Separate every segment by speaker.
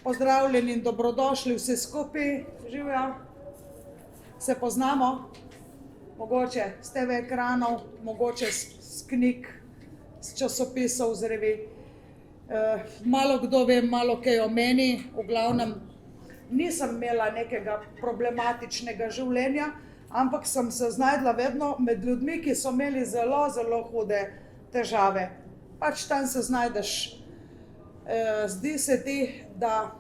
Speaker 1: Pozdravljeni in dobrodošli vsi skupaj, živijo, se poznamo, mogoče z TV ekranov, mogoče z knjig, z časopisov, z revij. Malo kdo ve, malo kaj o meni, v glavnem nisem imela nekega problematičnega življenja, ampak sem se znajdla vedno med ljudmi, ki so imeli zelo, zelo hude težave. Pač tam se znajdeš. Zdi se ti, da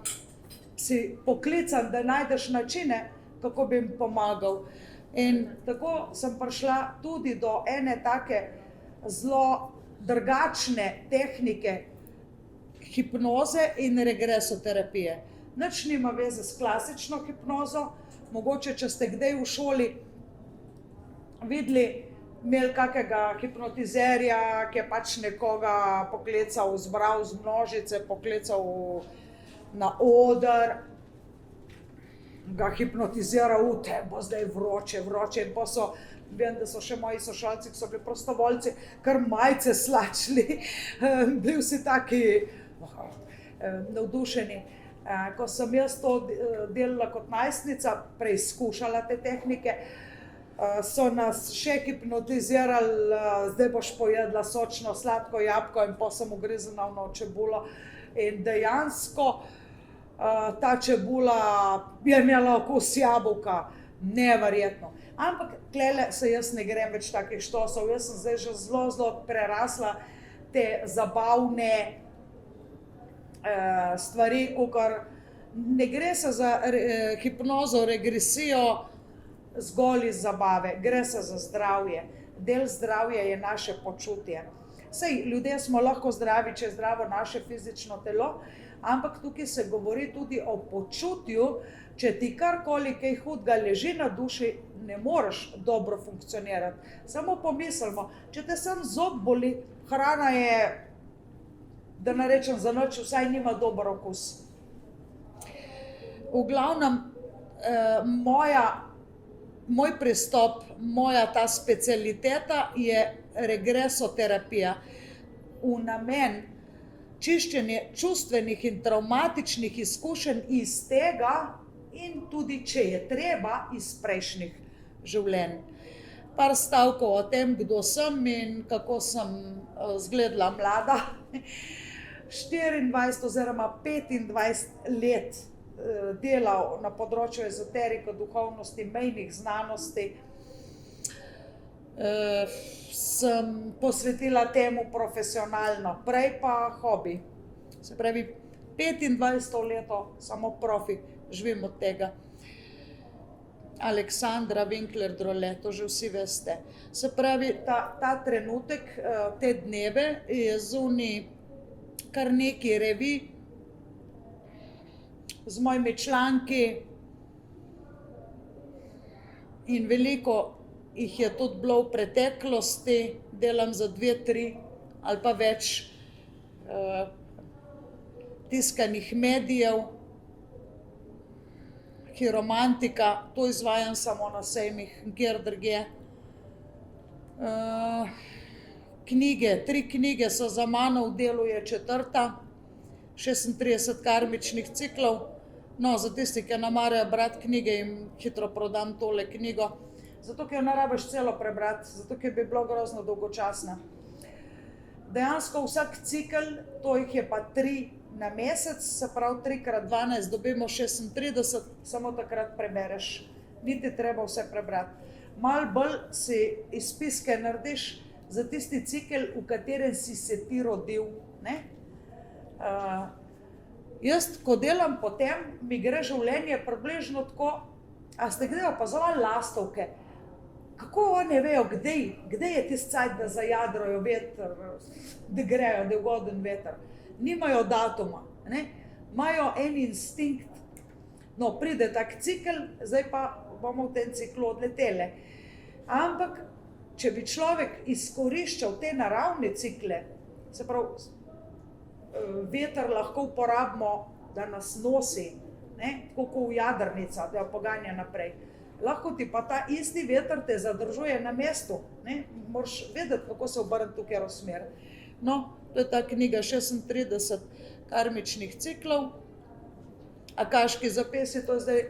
Speaker 1: si poklican, da najdeš načine, kako bi jim pomagal. In tako sem prišla tudi do ene take zelo drugačne tehnike hipnoze in regresoterapije. Nič nima veze s klasično hipnozo, mogoče če ste kdaj v šoli videli, imeli kakega hipnotizerja, ki je pač nekoga poklical, zbral z množice, poklical na oder, ga hipnotiziral, te bo zdaj vroče, in pa so, vem, da so še moji sošolci, ki so bili prostovoljci, kar majice slačili, bili vsi taki navdušeni. Ko sem jaz to delala kot najstnica, preizkušala te tehnike, so nas še hipnotizirali, zdaj boš pojedla sočno sladko jabolko in pa sem ugriznila v čebulo. In dejansko ta čebula je imela okus jabolka, neverjetno. Ampak tlele se jaz ne grem več takih štosov, jaz sem zdaj že zelo prerasla te zabavne stvari, kakor ne gre se za hipnozo, regresijo, zgolj iz zabave, gre se za zdravje. Del zdravja je naše počutje. Sej, ljudje smo lahko zdravi, če je zdravo naše fizično telo, ampak tukaj se govori tudi o počutju. Če ti karkoli kaj hudega leži na duši, ne moreš dobro funkcionirati. Samo pomislimo, če te samo zob boli, hrana je, da ne rečem za noč, vsaj nima dober okus. V glavnem, moj pristop, moja ta specialiteta je regresoterapija v namen čiščenja čustvenih in travmatičnih izkušenj iz tega in tudi, če je treba, iz prejšnjih življenj. Par stavkov o tem, kdo sem in kako sem izgledala mlada. 24 oziroma 25 let delal na področju ezoterike, duhovnosti, mejnih znanosti. Sem posvetila temu profesionalno, prej pa hobi. Se pravi, 25 leto samo profi, živim od tega. Aleksandra Winkler Drole, to že vsi veste. Se pravi, ta trenutek, te dneve je zunaj kar nekaj revij z mojimi članki in veliko jih je tudi bilo v preteklosti, delam za 2, 3 ali pa več tiskanih medijev, hiromantika, to izvajam samo na sejmih, kjer drugje. Knjige, 3 knjige so za mano, v delu je 4., 36 karmičnih ciklov. No, za tisti, ki ne marajo brati knjige, jim hitro prodam tole knjigo, zato ker jo ne rabiš celo prebrati, zato ker bi bilo grozno dolgočasna. Dejansko vsak cikel, to jih je pa 3 na mesec, se pravi 3x12 dobimo 36, samo takrat prebereš. Niti treba vse prebrati. Malo bolj si izpiske narediš za tisti cikel, v katerem si se ti rodil. Jaz, ko delam potem, mi gre življenje približno tako, a ste kdaj opazovali lastovke? Kako oni vejo, kdaj je tisti cajt, da zajadrajo veter, da grejo, da je ugoden veter? Nimajo datuma, imajo en instinkt. No, pride tak cikel, zdaj pa bomo v tem ciklu odletele. Ampak, če bi človek izkoriščal te naravne cikle, se pravi, veter lahko uporabimo, da nas nosi, tako kot v jadrnica, da jo poganja naprej. Lahko ti pa ta isti veter te zadržuje na mestu, moraš vedeti, kako se obrniti v katero smer. No, to je ta knjiga 36 karmičnih ciklov. Akaški zapisi, to je zdaj,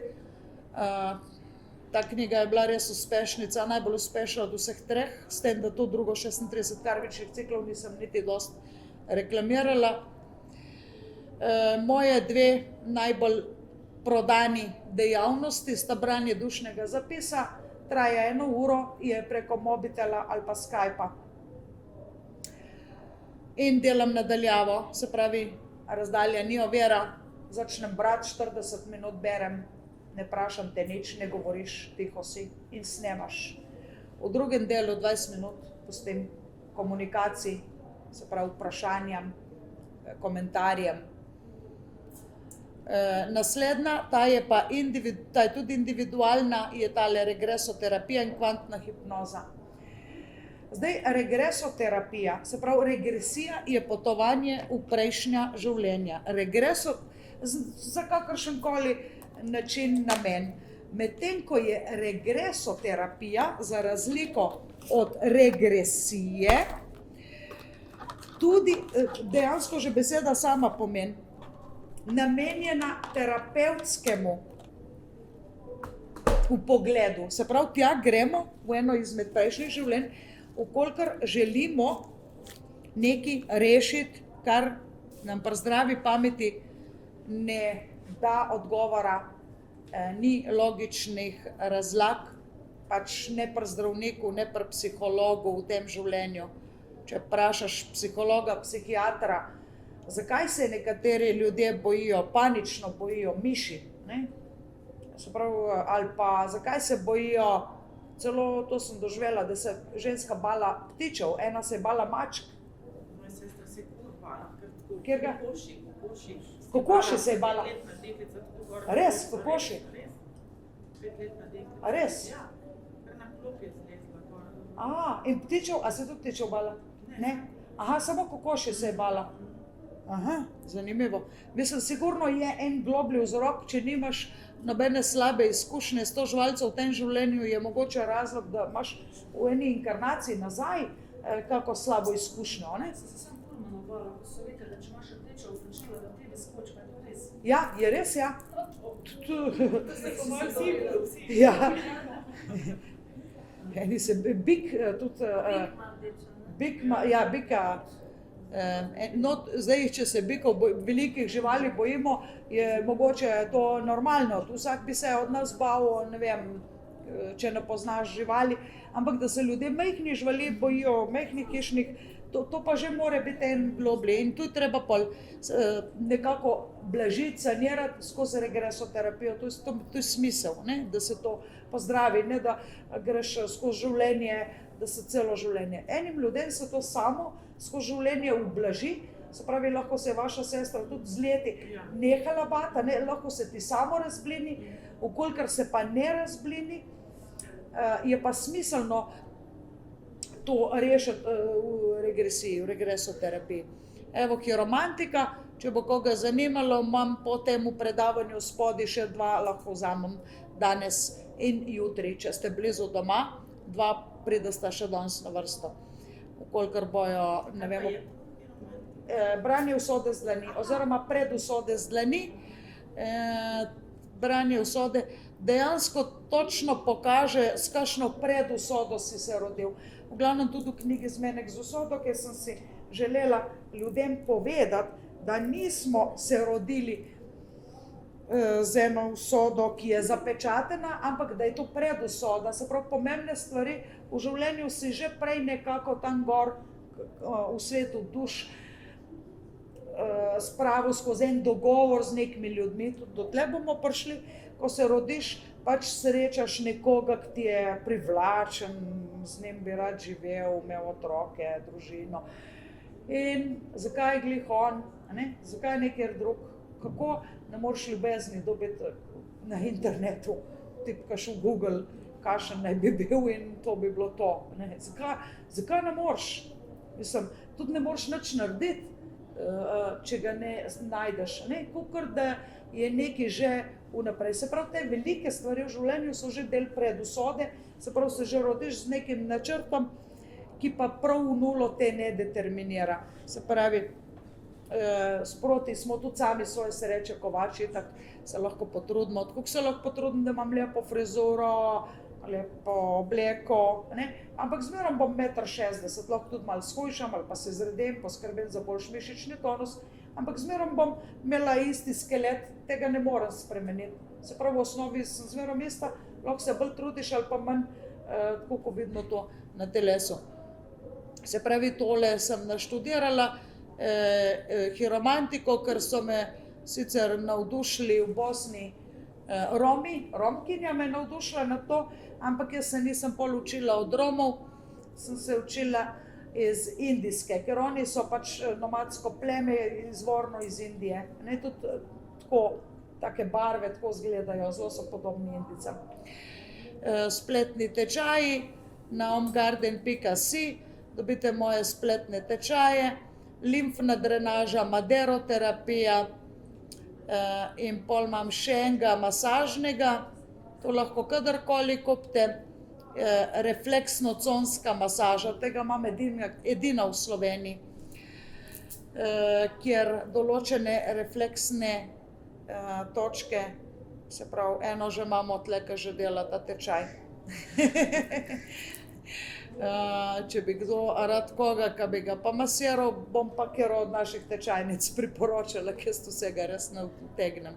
Speaker 1: ta knjiga je bila res uspešnica, najbolj uspešna od vseh treh, s tem, da to drugo 36 karmičnih ciklov nisem niti dost reklamirala. Moje dve najbolj prodani dejavnosti sta branje dušnega zapisa, traja 1 uro, je preko mobitela ali pa Skypa. In delam nadaljavo, se pravi, razdalja ni ovira, začnem brati, 40 minut berem, ne vprašam te nič, ne govoriš, tiho si in snemaš. V drugem delu 20 minut pustim komunikaciji, se pravi vprašanjem, komentarjem. Naslednja, ta je pa ta je tudi individualna, je tale regresoterapija in kvantna hipnoza. Zdaj, regresoterapija, se pravi, regresija je potovanje v prejšnja življenja. Za kakršenkoli način, namen. Medtem ko je regresoterapija, za razliko od regresije, tudi dejansko že beseda sama pomeni, namenjena terapevtskemu vpogledu. Se pravi, tja gremo v eno izmed prejšnjih življenj, vkolikor želimo nekaj rešiti, kar nam pri zdravi pameti ne da odgovora, ni logičnih razlag, pač ne pri zdravniku, ne pri psihologu v tem življenju. Če vprašaš psihologa, psihiatra, zakaj se nekateri ljudje bojijo, panično bojijo miši, ne? Se pravi, ali pa zakaj se bojijo, celo to sem doživela, da se ženska bala ptičev, ena se je bala mačk.
Speaker 2: Moja sestra se je ful bala,
Speaker 1: Kjer ga?
Speaker 2: kokoši.
Speaker 1: Kokoši se je bala.
Speaker 2: 5-letna deklica tako gor.
Speaker 1: Res, kokoši?
Speaker 2: Res. 5-letna deklica.
Speaker 1: A res?
Speaker 2: Ja. Kar na klop je zlezla gor.
Speaker 1: In ptičev, a se tudi ptičev bala? Ne. Aha, samo kokoši se je bala. Aha, zanimivo. Mislim, sigurno je en globlji vzrok, če nimaš nobene slabe izkušnje s to živalco v tem življenju, je mogoče razlog, da imaš v eni inkarnaciji nazaj kako slabo izkušnjo, ne?
Speaker 3: Sem se sam pulmano bala, ko so rekli, da če imaš rdečo označilo, da ti skoči, pa je to res.
Speaker 1: Ja, je res, ja.
Speaker 2: To se po mojem zimlju vsi.
Speaker 1: Ja. Eni se bik tudi,
Speaker 3: Pik ima rdečo, ne?
Speaker 1: bik ima, ja, bika. Zdaj, če se bikov, velikih živali bojimo, je mogoče to normalno. Vsak bi se od nas bal, ne vem, če ne poznaš živali, ampak da se ljudje majhnih živali bojijo, majhnih hišnih, to pa že mora biti en globlji. In tu je treba pol nekako blažiti, sanirati skozi regresoterapijo. To je smisel, ne? Da se to pozdravi, ne da greš skozi življenje, da se celo življenje. Enim ljudem se to samo skozi življenje ublaži, se pravi, lahko se je vaša sestra tudi z leti nehala bati, ne, lahko se ti samo razblini, vkolikor se pa ne razblini, je pa smiselno to rešiti v regresiji, v regresoterapiji. Evo, hiromantika, če bo koga zanimalo, imam po tem predavanju spodaj še 2, lahko vzamem danes in jutri, če ste blizu doma, 2 pridesta še danes na vrsto. Vkolikor bojo, ne vem, branje usode z dlani, oziroma predusode z dlani. Branje usode dejansko točno pokaže, s kakšno predusodo si se rodil. V glavnem tudi v knjigi Zmenek z usodo, ker sem si želela ljudem povedati, da nismo se rodili z eno usodo, ki je zapečatena, ampak da je to predusoda. Se pravi, pomembne stvari v življenju si že prej nekako tam gor v svetu duš spravil skozi en dogovor z nekimi ljudmi. Tudi do tle bomo prišli, ko se rodiš, pač srečaš nekoga, ki ti je privlačen, z njim bi rad živel, imel otroke, družino. In zakaj glih on, ne? Zakaj nekjer drug? Kako ne moreš ljubezni dobiti na internetu, tipkaš v Google, kakšen naj bi bil in to bi bilo to. Ne? Zakaj ne moreš? Mislim, tudi ne moreš nič narediti, če ga ne najdeš. Kakor da je nekaj že vnaprej. Se pravi, te velike stvari v življenju so že del predusode, se pravi, se že rodiš z nekim načrtom, ki pa prav v nulo te ne determinira. Se pravi, sproti smo tudi sami svoje sreče kovači, tako se lahko potrudimo. Tako se lahko potrudim, da imam lepo frizuro, lepo obleko, ne? Ampak zmerom bom 1,60 m, lahko tudi malo shujšam ali pa se zredim, poskrbim za boljši mišični tonus, ampak zmerom bom imela isti skelet, tega ne morem spremeniti. Se pravi, v osnovi sem zmerom ista, lahko se bolj trudiš ali pa manj, tako kot vidno to na telesu. Se pravi, tole sem naštudirala, hiromantiko, ker so me sicer navdušili v Bosni Romkinja me je navdušila na to, ampak jaz se nisem pol učila od Romov, sem se učila iz indijske, ker oni so pač nomadsko pleme izvorno iz Indije. Ne, tudi tako, take barve tako izgledajo, zelo so podobni Indicam. Spletni tečaji na omgarden.si, dobite moje spletne tečaje, limfna drenaža, maderoterapija, in pol imam še enega masažnega, to lahko kadarkoli kupite, refleksno-conska masaža, tega imam edina v Sloveniji, kjer določene refleksne točke, se pravi, eno že imamo tle, ki že dela ta tečaj. Če bi kdo rad koga, ki bi ga pa masiral, bom pa katero od naših tečajnic priporočala, ker vsega res ne utegnem.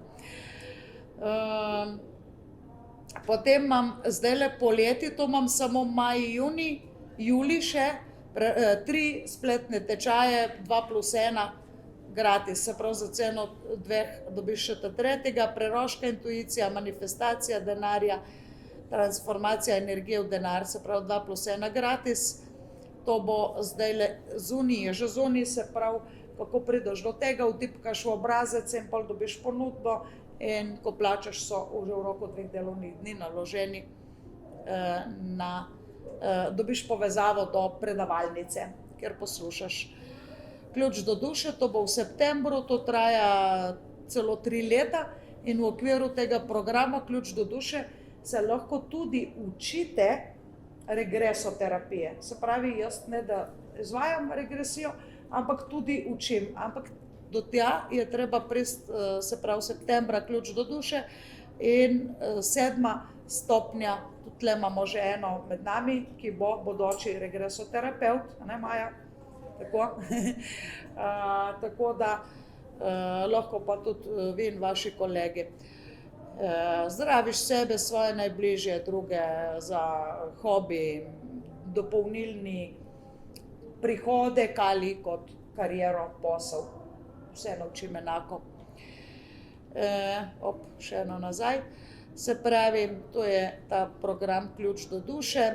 Speaker 1: Potem imam zdajle poleti, to imam samo maj, junij, julij še, 3 spletne tečaje, 2+1 gratis, se pravi za ceno 2 dobiš še ta tretjega, preroška intuicija, manifestacija denarja, transformacija energije v denar, se pravi 2+1 gratis. To bo zdajle zunaj, je že zunaj, se pravi, kako prideš do tega, vtipkaš v obrazec in pol dobiš ponudbo in ko plačaš, so že v roku 2 delovnih dni naloženi dobiš povezavo do predavalnice, kjer poslušaš. Ključ do duše, to bo v septembru, to traja celo 3 leta in v okviru tega programa Ključ do duše se lahko tudi učite regresoterapije. Se pravi, jaz ne da izvajam regresijo, ampak tudi učim. Ampak do tja je treba priti, se pravi, septembra Ključ do duše in 7. stopnja, tudi tle imamo že eno med nami, ki bo bodoči regresoterapeut, ne Maja? Tako. Tako da lahko pa tudi vi in vaši kolegi. Zdraviš sebe, svoje najbližje, druge za hobi, dopolnilni prihodek ali kot kariero, posel. Vse naučim enako. Še eno nazaj. Se pravi, to je ta program Ključ do duše.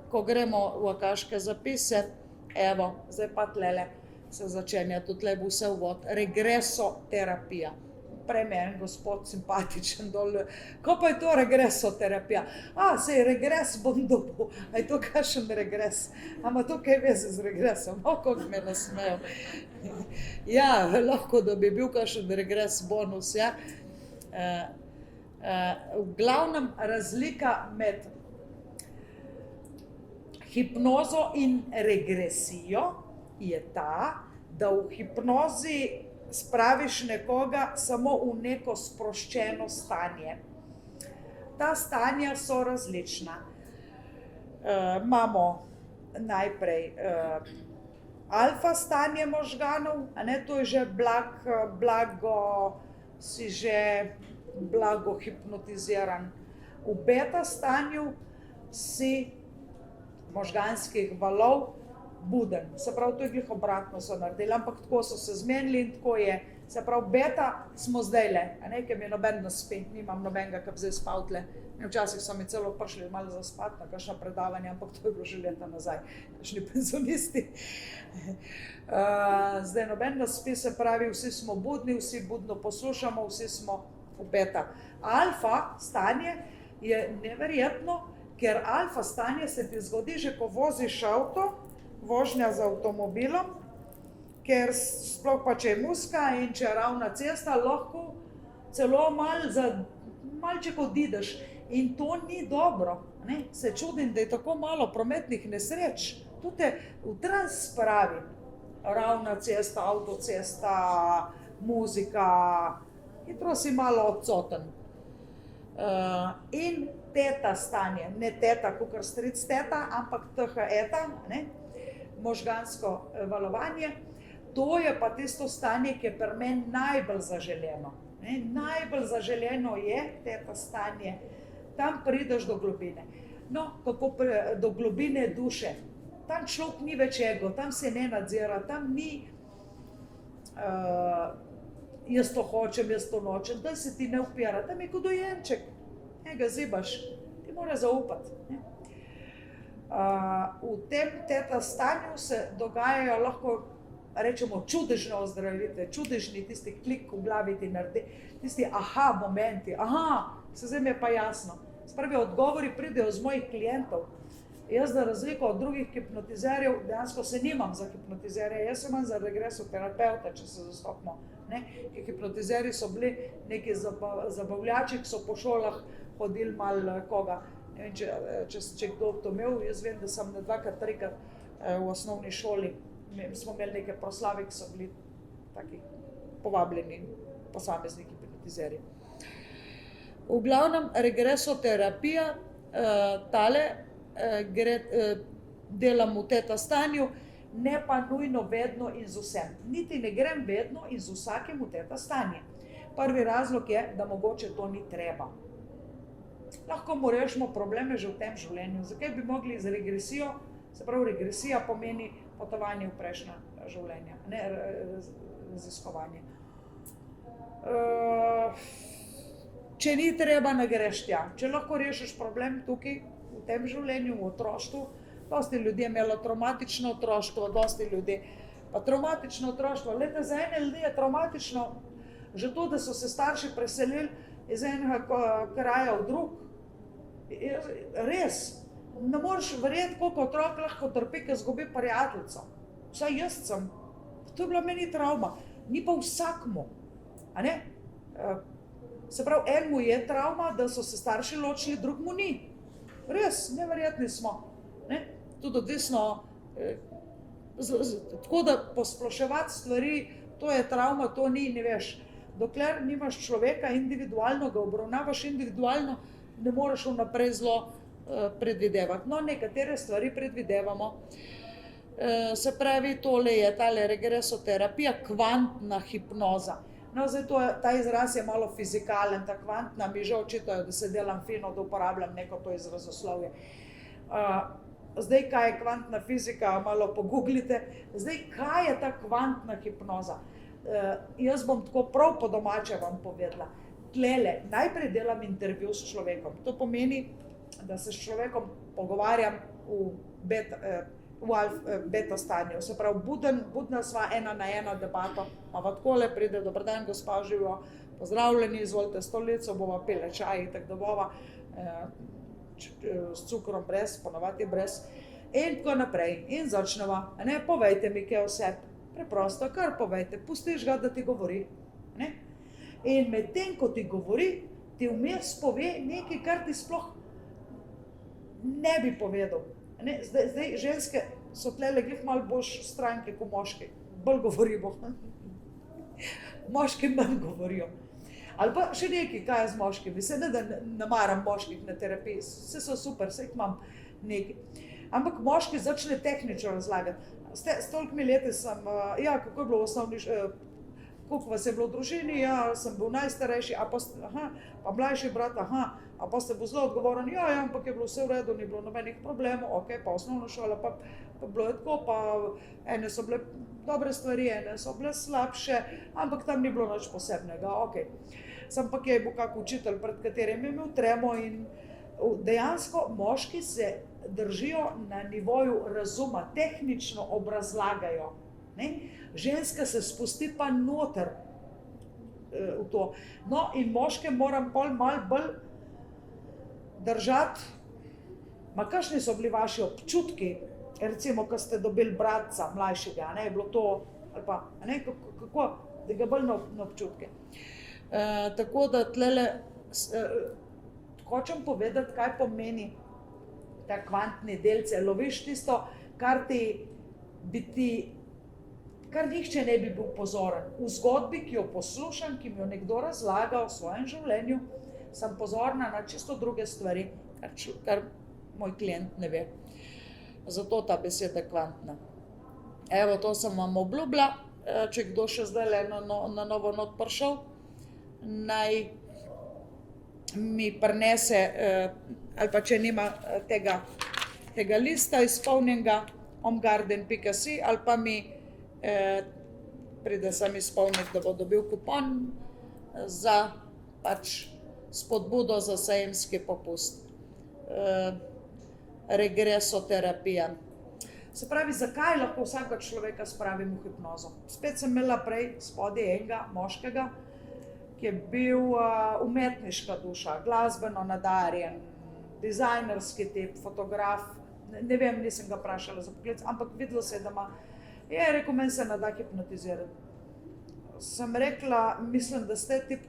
Speaker 1: Ko gremo v akaške zapise, evo, zdaj pa tlele se začenja, tudi tle bo vse uvod, regresoterapija. Prej mi je en gospod simpatičen dol, ko pa je to regresoterapija? Sej regres bom dobil, a je to kakšen regres? A ima to kaj veze z regresom? Kako me nasmejo. Ja, lahko da bi bil kakšen regres bonus, ja. V glavnem razlika med hipnozo in regresijo je ta, da v hipnozi spraviš nekoga samo v neko sproščeno stanje. Ta stanja so različna. Imamo najprej alfa stanje možganov, to je že blago hipnotiziran. V beta stanju si možganskih valov buden. Se pravi, to je glih obratno so naredili, ampak tako so se zmenili in tako je. Se pravi, beta smo zdajle, ker mi noben ne spi, nimam nobenega, ki bi zdaj spal tle. Včasih so mi celo prišli malo zaspati na kakšna predavanja, ampak to je bilo že leta nazaj, kakšni penzionisti. Zdaj noben ne spi, se pravi, vsi smo budni, vsi budno poslušamo, vsi smo v beta. Alfa stanje je neverjetno, ker alfa stanje se ti zgodi že, ko voziš avto, vožnja z avtomobilom, ker sploh pa če je muska in če je ravna cesta, lahko celo malček odideš in to ni dobro. Se čudim, da je tako malo prometnih nesreč, to te v trans spravi. ravna cesta, avtocesta, muzika, hitro si malo odsoten. In teta stanje, ne teta, kakor stric teta, ampak THETA, ne, možgansko valovanje, to je pa tisto stanje, ki je pri meni najbolj zaželeno. Ne, najbolj zaželeno je teta stanje, tam prideš do globine. No, kako do globine duše. Tam človek ni več ego, tam se ne nadzira, tam ni jaz to hočem, jaz to nočem, da se ti ne upira, tam je kot dojenček, ne ga zibaš, ti mora zaupati. Ne. V tem teta stanju se dogajajo lahko, rečemo, čudežne ozdravitve, čudežni tisti klik v glavi ti naredi, tisti aha momenti, se zdaj mi je pa jasno. Spravi, odgovori pridejo z mojih klientov. Jaz za razliko od drugih hipnotizerjev dejansko se nimam za hipnotizerje, jaz se imam za regresoterapeuta, če se zastopimo. Hipnotizerji so bili neki zabavljači, ki so po šolah hodili malo koga. Ne vem, če kdo to imel, jaz vem, da sem dvakrat, trikrat v osnovni šoli smo imeli neke proslave, ki so bili taki povabljeni posamezniki hipnotizerji. V glavnem regresoterapija, tale delam v teta stanju, ne pa nujno vedno in z vsem. Niti ne grem vedno in z vsakim v teta stanje. Prvi razlog je, da mogoče to ni treba. Lahko mu rešimo probleme že v tem življenju. Zakaj bi mogli z regresijo, se pravi regresija pomeni potovanje v prejšnja življenja, ne raziskovanje. Če ni treba, ne greš tja. Če lahko rešiš problem tukaj, v tem življenju, v otroštvu, dosti ljudi je imelo traumatično otroštvo, dosti ljudi pa traumatično otroštvo. Glede, za ene ljudi je traumatično že to, da so se starši preselili iz enega kraja v drug. Res, ne moreš verjeti, koliko otrok lahko trpi, ki izgubi prijateljico. Vsaj jaz sem. To je bila meni travma. Ni pa vsakmu. A ne? Se pravi, enemu je travma, da so se starši ločili, drugmu ni. Res, neverjetni smo. Ne? Tudi odvisno, tako da posploševati stvari, to je travma, to ni, ne veš. Dokler nimaš človeka individualno, ga obravnavaš individualno, ne moreš vnaprej zelo predvidevati. No, nekatere stvari predvidevamo. Se pravi, tole je tale regresoterapija, kvantna hipnoza. No, zdaj ta izraz je malo fizikalen, ta kvantna, mi že očitajo, da se delam fino, da uporabljam neko to izrazoslovje. Zdaj, kaj je kvantna fizika, malo pogooglite. Zdaj, kaj je ta kvantna hipnoza? Jaz bom tako prav po domače vam povedala. Tlele, najprej delam intervju s človekom. To pomeni, da se s človekom pogovarjam v beta stanju. Se pravi, budna sva ena na ena debato, pa takole pride, dober dan, gospa, živijo, pozdravljeni, izvolite stolico, bova pile čaj, tako da bova s cukrom brez, ponavadi brez, in tako naprej. In začneva, ne, povejte mi kaj vse, preprosto, kar povejte, pustiš ga, da ti govori. Ne? In medtem, ko ti govori, ti vmes pove nekaj, kar ti sploh ne bi povedal. Ne? Zdaj, ženske so tlele glih malo bolj stranke kot moški, bolj govorimo. Moški manj govorijo. Ali pa še nekaj, kaj je z moškimi, se ne da ne maram moških na terapiji, vse so super, vse jih imam nekaj. Ampak moški začne tehnično razlagati. S tolikimi leti sem, kako je bilo v osnovni, koliko vas je bilo v družini, sem bil najstarejši, pa mlajši brat, a pa ste bil zelo odgovoren, ampak je bilo vse v redu, ni bilo nobenih problemov, ok, pa osnovna šola, pa bilo je tako, pa ene so bile dobre stvari, ene so bile slabše, ampak tam ni bilo nič posebnega, ok. Sem pa je bil kak učitelj, pred katerim je imel tremo in dejansko moški se držijo na nivoju razuma, tehnično obrazlagajo. Ne? Ženska se spusti pa noter v to. No, in moške moram pol malo bolj držati. Ma kakšni so bili vaši občutki, recimo, ko ste dobili bratca mlajšega, ne, je bilo to, ali pa, ne, kako, da ga bolj na občutke. Tako da tlele hočem povedati, kaj pomeni ta kvantni delce. Loviš tisto, kar bi ti kar nihče ne bi bil pozoren. V zgodbi, ki jo poslušam, ki mi jo nekdo razlaga o svojem življenju, sem pozorna na čisto druge stvari, kar moj klient ne ve. Zato ta beseda kvantna. Evo, to sem vam obljubila, če kdo še zdaj na novo not prišel, naj mi prinese, ali pa če nima tega lista izpolnjenega, omgarden.si, ali pa mi pride sem izpolniti, da bo dobil kupon za pač spodbudo za sejemski popust. Regresoterapija. Se pravi, zakaj lahko vsakega človeka spravim v hipnozo? Spet sem imela prej spodaj enega moškega, ki je bil umetniška duša, glasbeno nadarjen, dizajnerski tip, fotograf, ne vem, nisem ga vprašala za poklic, ampak videlo se je, da ima, je rekel, meni se ne da hipnotizirati. Sem rekla, mislim, da ste tip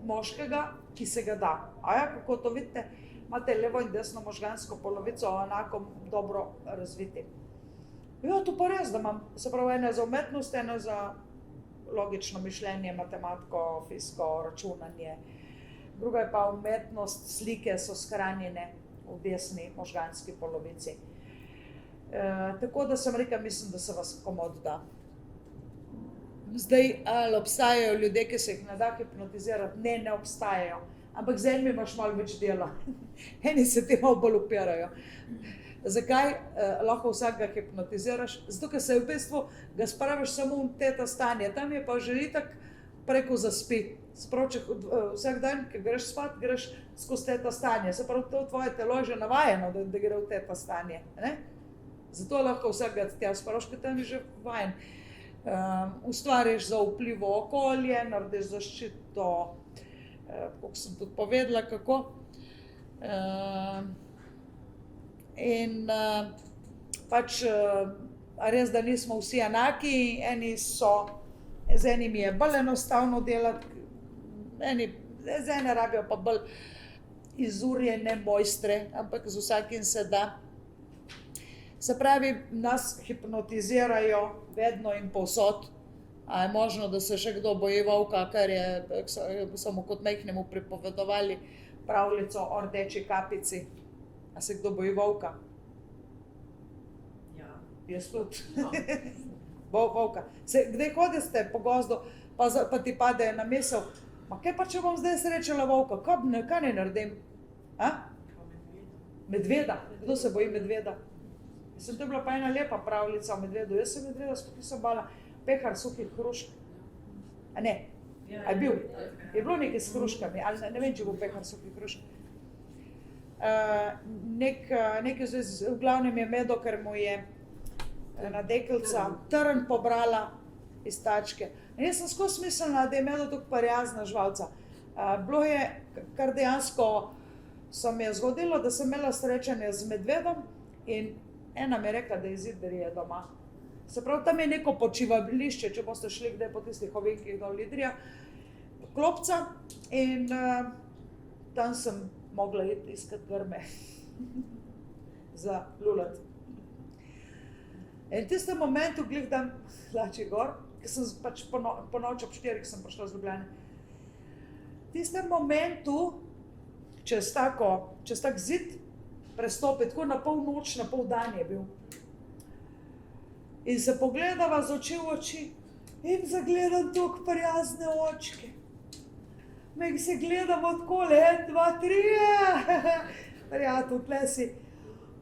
Speaker 1: moškega, ki se ga da. Aja, kako to vidite? Imate levo in desno možgansko polovico enako dobro razviti. Ja, to pa res, da imam, se pravi, ena za umetnost, ena za logično mišljenje, matematiko, fiziko, računanje. Druga je pa umetnost, slike so shranjene v desni možganski polovici. Tako da sem rekla, mislim, da se vas komod da. Zdaj, ali obstajajo ljudje, ki se jih ne da hipnotizirati? Ne, ne obstajajo. Ampak z enimi imaš malo več dela. Eni se ti malo bolj upirajo. Zakaj lahko vsakega hipnotiziraš? Zato, ker se v bistvu ga spraviš samo v teta stanje. Tam je pa že itak preko zaspi. Se pravi, če vsak dan, ki greš spat, greš skozi teta stanje. Se pravi, to tvoje telo je že navajeno, da gre v teta stanje. Ne? Zato lahko vsakega tja spraviš, ker tam je že vajen. Ustvariš zaupljivo okolje, narediš zaščito, kako sem tudi povedala, kako. In pač res, da nismo vsi enaki, eni so, z enimi je bolj enostavno delati, z ene rabijo pa bolj izurjene mojstre, ampak z vsakim se da. Se pravi, nas hipnotizirajo vedno in povsod. A je možno, da se še kdo boji volka, ker so mu kot majhnemu pripovedovali pravljico o rdeči kapici. A se kdo boji volka?
Speaker 2: Ja.
Speaker 1: Jaz tudi.
Speaker 2: No.
Speaker 1: Volka. Kdaj hodite po gozdu, pa ti pade na misel, ma kaj pa, če bom zdaj srečala volka, kaj ne naredim? Medveda. Kdo se boji medveda? To je bila pa ena lepa pravljica o medvedu. Jaz sem medveda sploh nisem bala. Pehar suhih hrušk. A ne? A je bil? Je bilo nekaj s hruškami, ali ne vem, če bo pehar suhih hrušk. V glavnem je medo, ker mu je ena deklica trn pobrala iz tačke. In jaz sem skozi mislila, da je medo tako prijazna živalca. Bilo je, kar dejansko se mi je zgodilo, da sem imela srečanje z medvedom in ena mi je rekla, da Izidri je doma. Se pravi, tam je neko počivališče, če boste šli kdaj po tistih ovinkih do Idrija, klopca, in tam sem mogla iti iskat grme za lulat. In v tistem momentu, glih dam hlači gor, ker sem pač po noči ob 4 sem prišla z Ljubljane. V tistem momentu, čez tak zid, prestopi, tako na pol noč, na pol dan je bil. In se pogledava z oči v oči in zagledam toliko prijazne očke. Meg se gledamo takole, 1, 2, 3, prijatelj, tle si.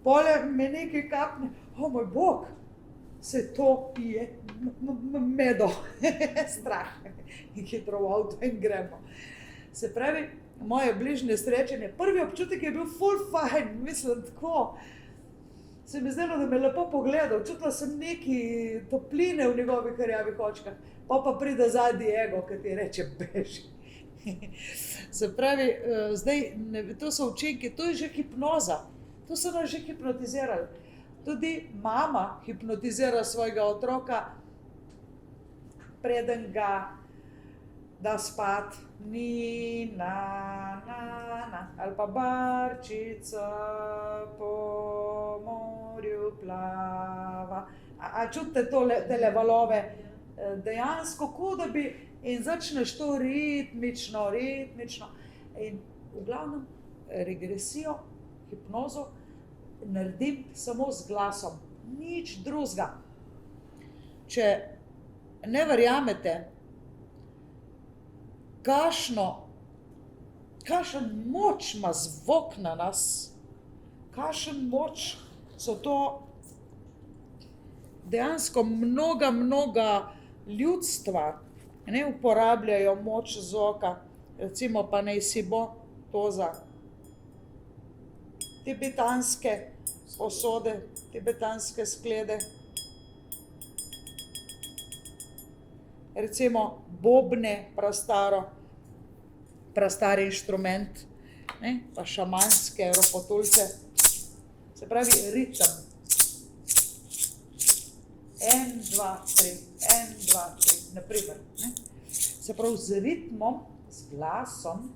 Speaker 1: Pole me nekaj kapne, o moj bog, se to je medo, strah. In hitro v avto in gremo. Se pravi, moje bližnje srečanje, prvi občutek je bil ful fajn, mislim tako. Se mi zdelo, da me lepo pogledal, čutila sem neki topline v njegovih rjavih očkah, pa pride zadnji ego, ki ti reče beži. Se pravi, zdaj, to so učinki, to je že hipnoza, to so nas že hipnotizirali. Tudi mama hipnotizira svojega otroka, preden ga da spat, ni, ali pa barčica po morju plava. A čutite tele valove dejansko, kot da bi, in začneš to ritmično, in v glavnem regresijo, hipnozo naredim samo z glasom, nič drugega. Če ne verjamete, kakšen moč ima zvok na nas, kakšen moč so to dejansko mnoga ljudstva, ne uporabljajo moč zvoka, recimo pa naj si bo to za tibetanske posode, tibetanske sklede, recimo bobne, prastari inštrument, ne, pa šamanske ropotulce, se pravi ritem. 1, 2, 3, 1, 2, 3, naprimer. Ne. Se pravi z ritmom, z glasom,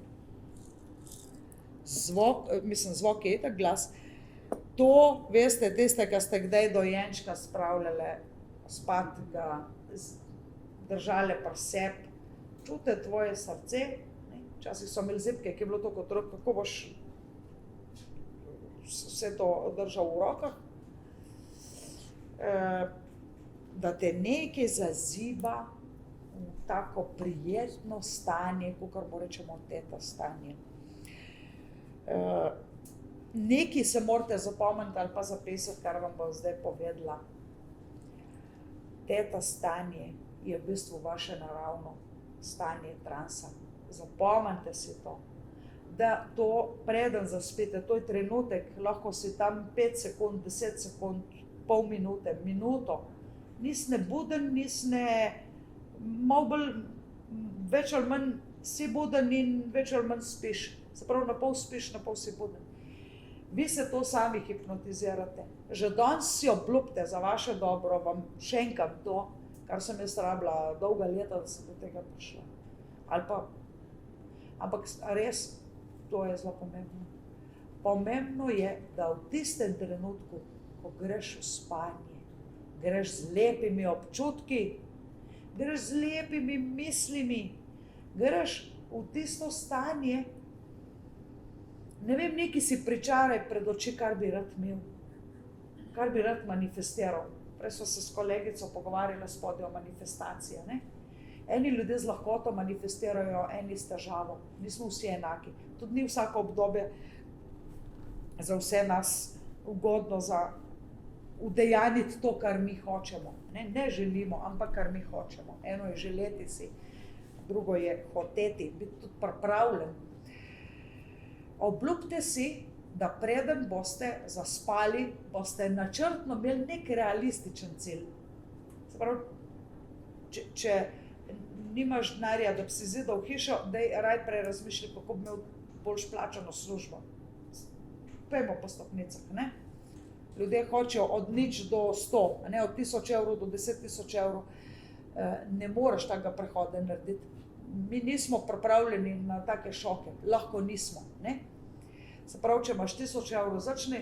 Speaker 1: zvok je tak glas, to, veste, tiste, ki ste kdaj dojenčka spravljali spat, ga držali pri sebi, čute tvoje srce, ne. Včasih so imeli zibke, ki je bilo to kot otrok, kako boš vse to držal v rokah, da te nekaj zaziba v tako prijetno stanje, kakor mu rečemo teta stanje. Nekaj se morate zapomniti ali pa zapisati, kar vam bom zdaj povedala. Teta stanje je v bistvu vaše naravno stanje transa. Zapomnite si to, da to preden zaspite, to je trenutek, lahko si tam 5 sekund, 10 sekund, pol minute, minuto, nis ne buden, nis ne, malo bolj, več ali manj si buden in več ali manj spiš. Se pravi, na pol spiš, na pol si buden. Vi se to sami hipnotizirate. Že danes si obljubite za vaše dobro, vam šenkam to, kar sem jaz rabila dolga leta, da sem do tega prišla. Ampak res, to je zelo pomembno. Pomembno je, da v tistem trenutku, ko greš v spanje, greš z lepimi občutki, greš z lepimi mislimi, greš v tisto stanje, ne vem, nekaj si pričaraj pred oči, kar bi rad imel, kar bi rad manifestiral. Prej so se s kolegico pogovarjala spodaj o manifestaciji, ne? Eni ljudje z lahkoto manifestirajo, eni s težavo, nismo vsi enaki. Tudi ni vsako obdobje za vse nas ugodno za udejaniti to, kar mi hočemo. Ne želimo, ampak kar mi hočemo. Eno je želeti si, drugo je hoteti, biti tudi pripravljen. Obljubite si, da preden boste zaspali, boste načrtno imeli nek realističen cilj. Se pravi, če nimaš denarja, da bi si zidal hišo, daj raj prej razmišljaj, kako bi imel boljš plačano službo. Pojmo po stopnicah, ne? Ljudje hočejo od 0 do 100, ne, od 1000 evrov do 10.000 evrov. Ne moreš takega prehoda narediti. Mi nismo pripravljeni na take šoke, lahko nismo, ne? Se pravi, če imaš 1000 evrov, začni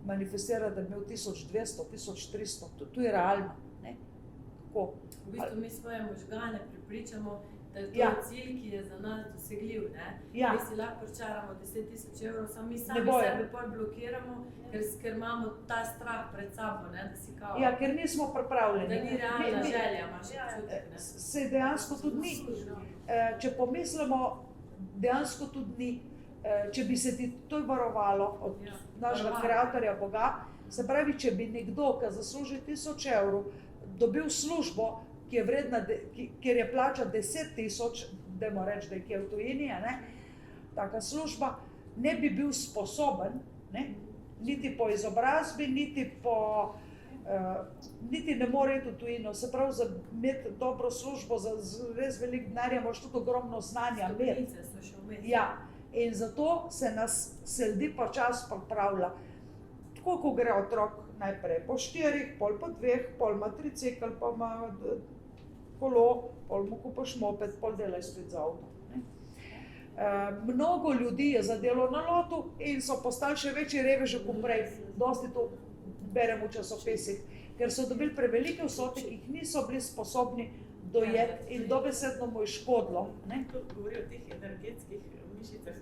Speaker 1: manifestirati, da bi imel 1200, 1300, to je realno, ne? Kako?
Speaker 2: V bistvu mi svoje možgane prepričamo, da je to
Speaker 1: Ja.
Speaker 2: cilj, ki je za nas dosegljiv, ne?
Speaker 1: Ja.
Speaker 2: Mi si lahko pričaramo 10.000 evrov, samo mi
Speaker 1: Ne
Speaker 2: sami
Speaker 1: bojo.
Speaker 2: sebe pol blokiramo, ker imamo ta strah pred sabo, ne? Da si kao,
Speaker 1: Ja, ker nismo pripravljeni.
Speaker 2: da ni realna
Speaker 1: Mi-
Speaker 2: želja, imaš občutek, ne?
Speaker 1: Se dejansko tudi ni. Če pomislimo, dejansko tudi ni. Če bi se ti to varovalo od
Speaker 2: Ja,
Speaker 1: našega
Speaker 2: varovalo.
Speaker 1: kreatorja Boga, se pravi, če bi nekdo, ki zasluži 1000 evrov, dobil službo, ki je vredna, kjer je plača 10.000, dajmo reči, da je kje v tujini, ne, taka služba, ne bi bil sposoben, ne, niti po izobrazbi, niti ne more iti v tujino. Se pravi, za imeti dobro službo, za res veliko denarja, moraš tudi ogromno znanja imeti.
Speaker 2: Stopnice so še vmes.
Speaker 1: Ja, in zato se ljudi počasi pripravlja. Tako, ko gre otrok najprej po 4, pol po 2, pol ima tricikl, pol ima kolo, pol mu kupiš moped, pol delaj spet za avto. Ne. Mnogo ljudi je zadelo na lotu in so postali še večji reveži kot prej. Dosti to beremo v časopisih, ker so dobili prevelike vsote, ki jih niso bili sposobni dojeti in dobesedno mu je škodilo. Ne?
Speaker 4: To govori o teh energetskih mišicah,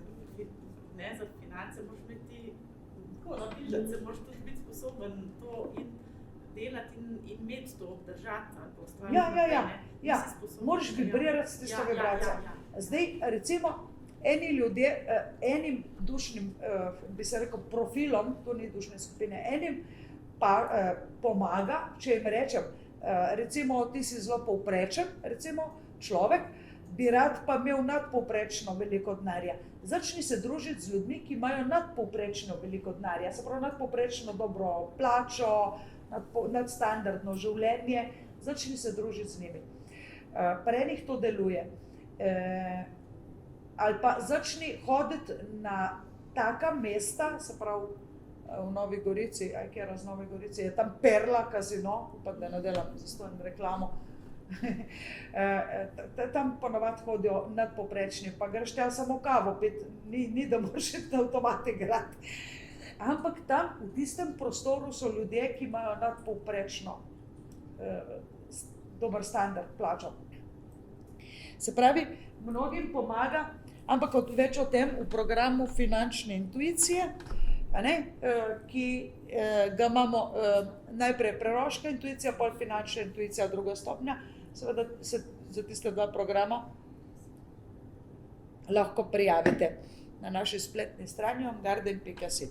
Speaker 4: ne za finance, moraš biti tako napiljati, se moraš tudi biti sposoben to in delati in imeti to obdržati ali pa ustvariti.
Speaker 1: Ja. Moraš vibrirati s tisto vibracijo. Zdaj, recimo, eni ljudje, enim dušnim, bi se rekel, profilom, to ni dušne skupine, enim pa pomaga, če jim rečem, recimo ti si zelo povprečen, recimo človek, bi rad pa imel nadpovprečno veliko denarja. Začni se družiti z ljudmi, ki imajo nadpovprečno veliko denarja, se pravi nadpovprečno dobro plačo, nadstandardno življenje, začni se družiti z njimi. Pri enih to deluje. Ali pa začni hoditi na taka mesta, se pravi v Novi Gorici, kjer z Nove Gorice je tam Perla kazino, upam, da ne delam zastonj reklamo. Tam ponavadi hodijo nadpovprečni, pa greš tja samo kavo pit, ni da moraš iti na avtomat igrati. Ampak tam v tistem prostoru so ljudje, ki imajo nadpovprečno dober standard plačo. Se pravi, mnogim pomaga, ampak več o tem v programu finančne intuicije, ki ga imamo najprej preroška intuicija, pol finančna intuicija, druga stopnja. Seveda se za tiste dva programa lahko prijavite na naši spletni strani omgarden.si.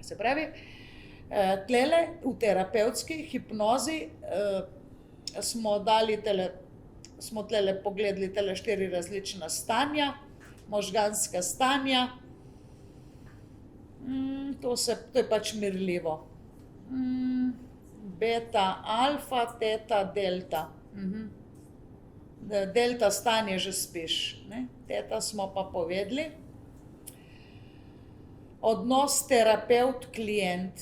Speaker 1: Se pravi, tlele v terapevtski hipnozi smo tlele pogledali tele 4 različna stanja, možganska stanja. To je pač merljivo. Beta, alfa, teta, delta. Delta stanje že spiš, ne? Teta smo pa povedali. Odnos terapevt-klient.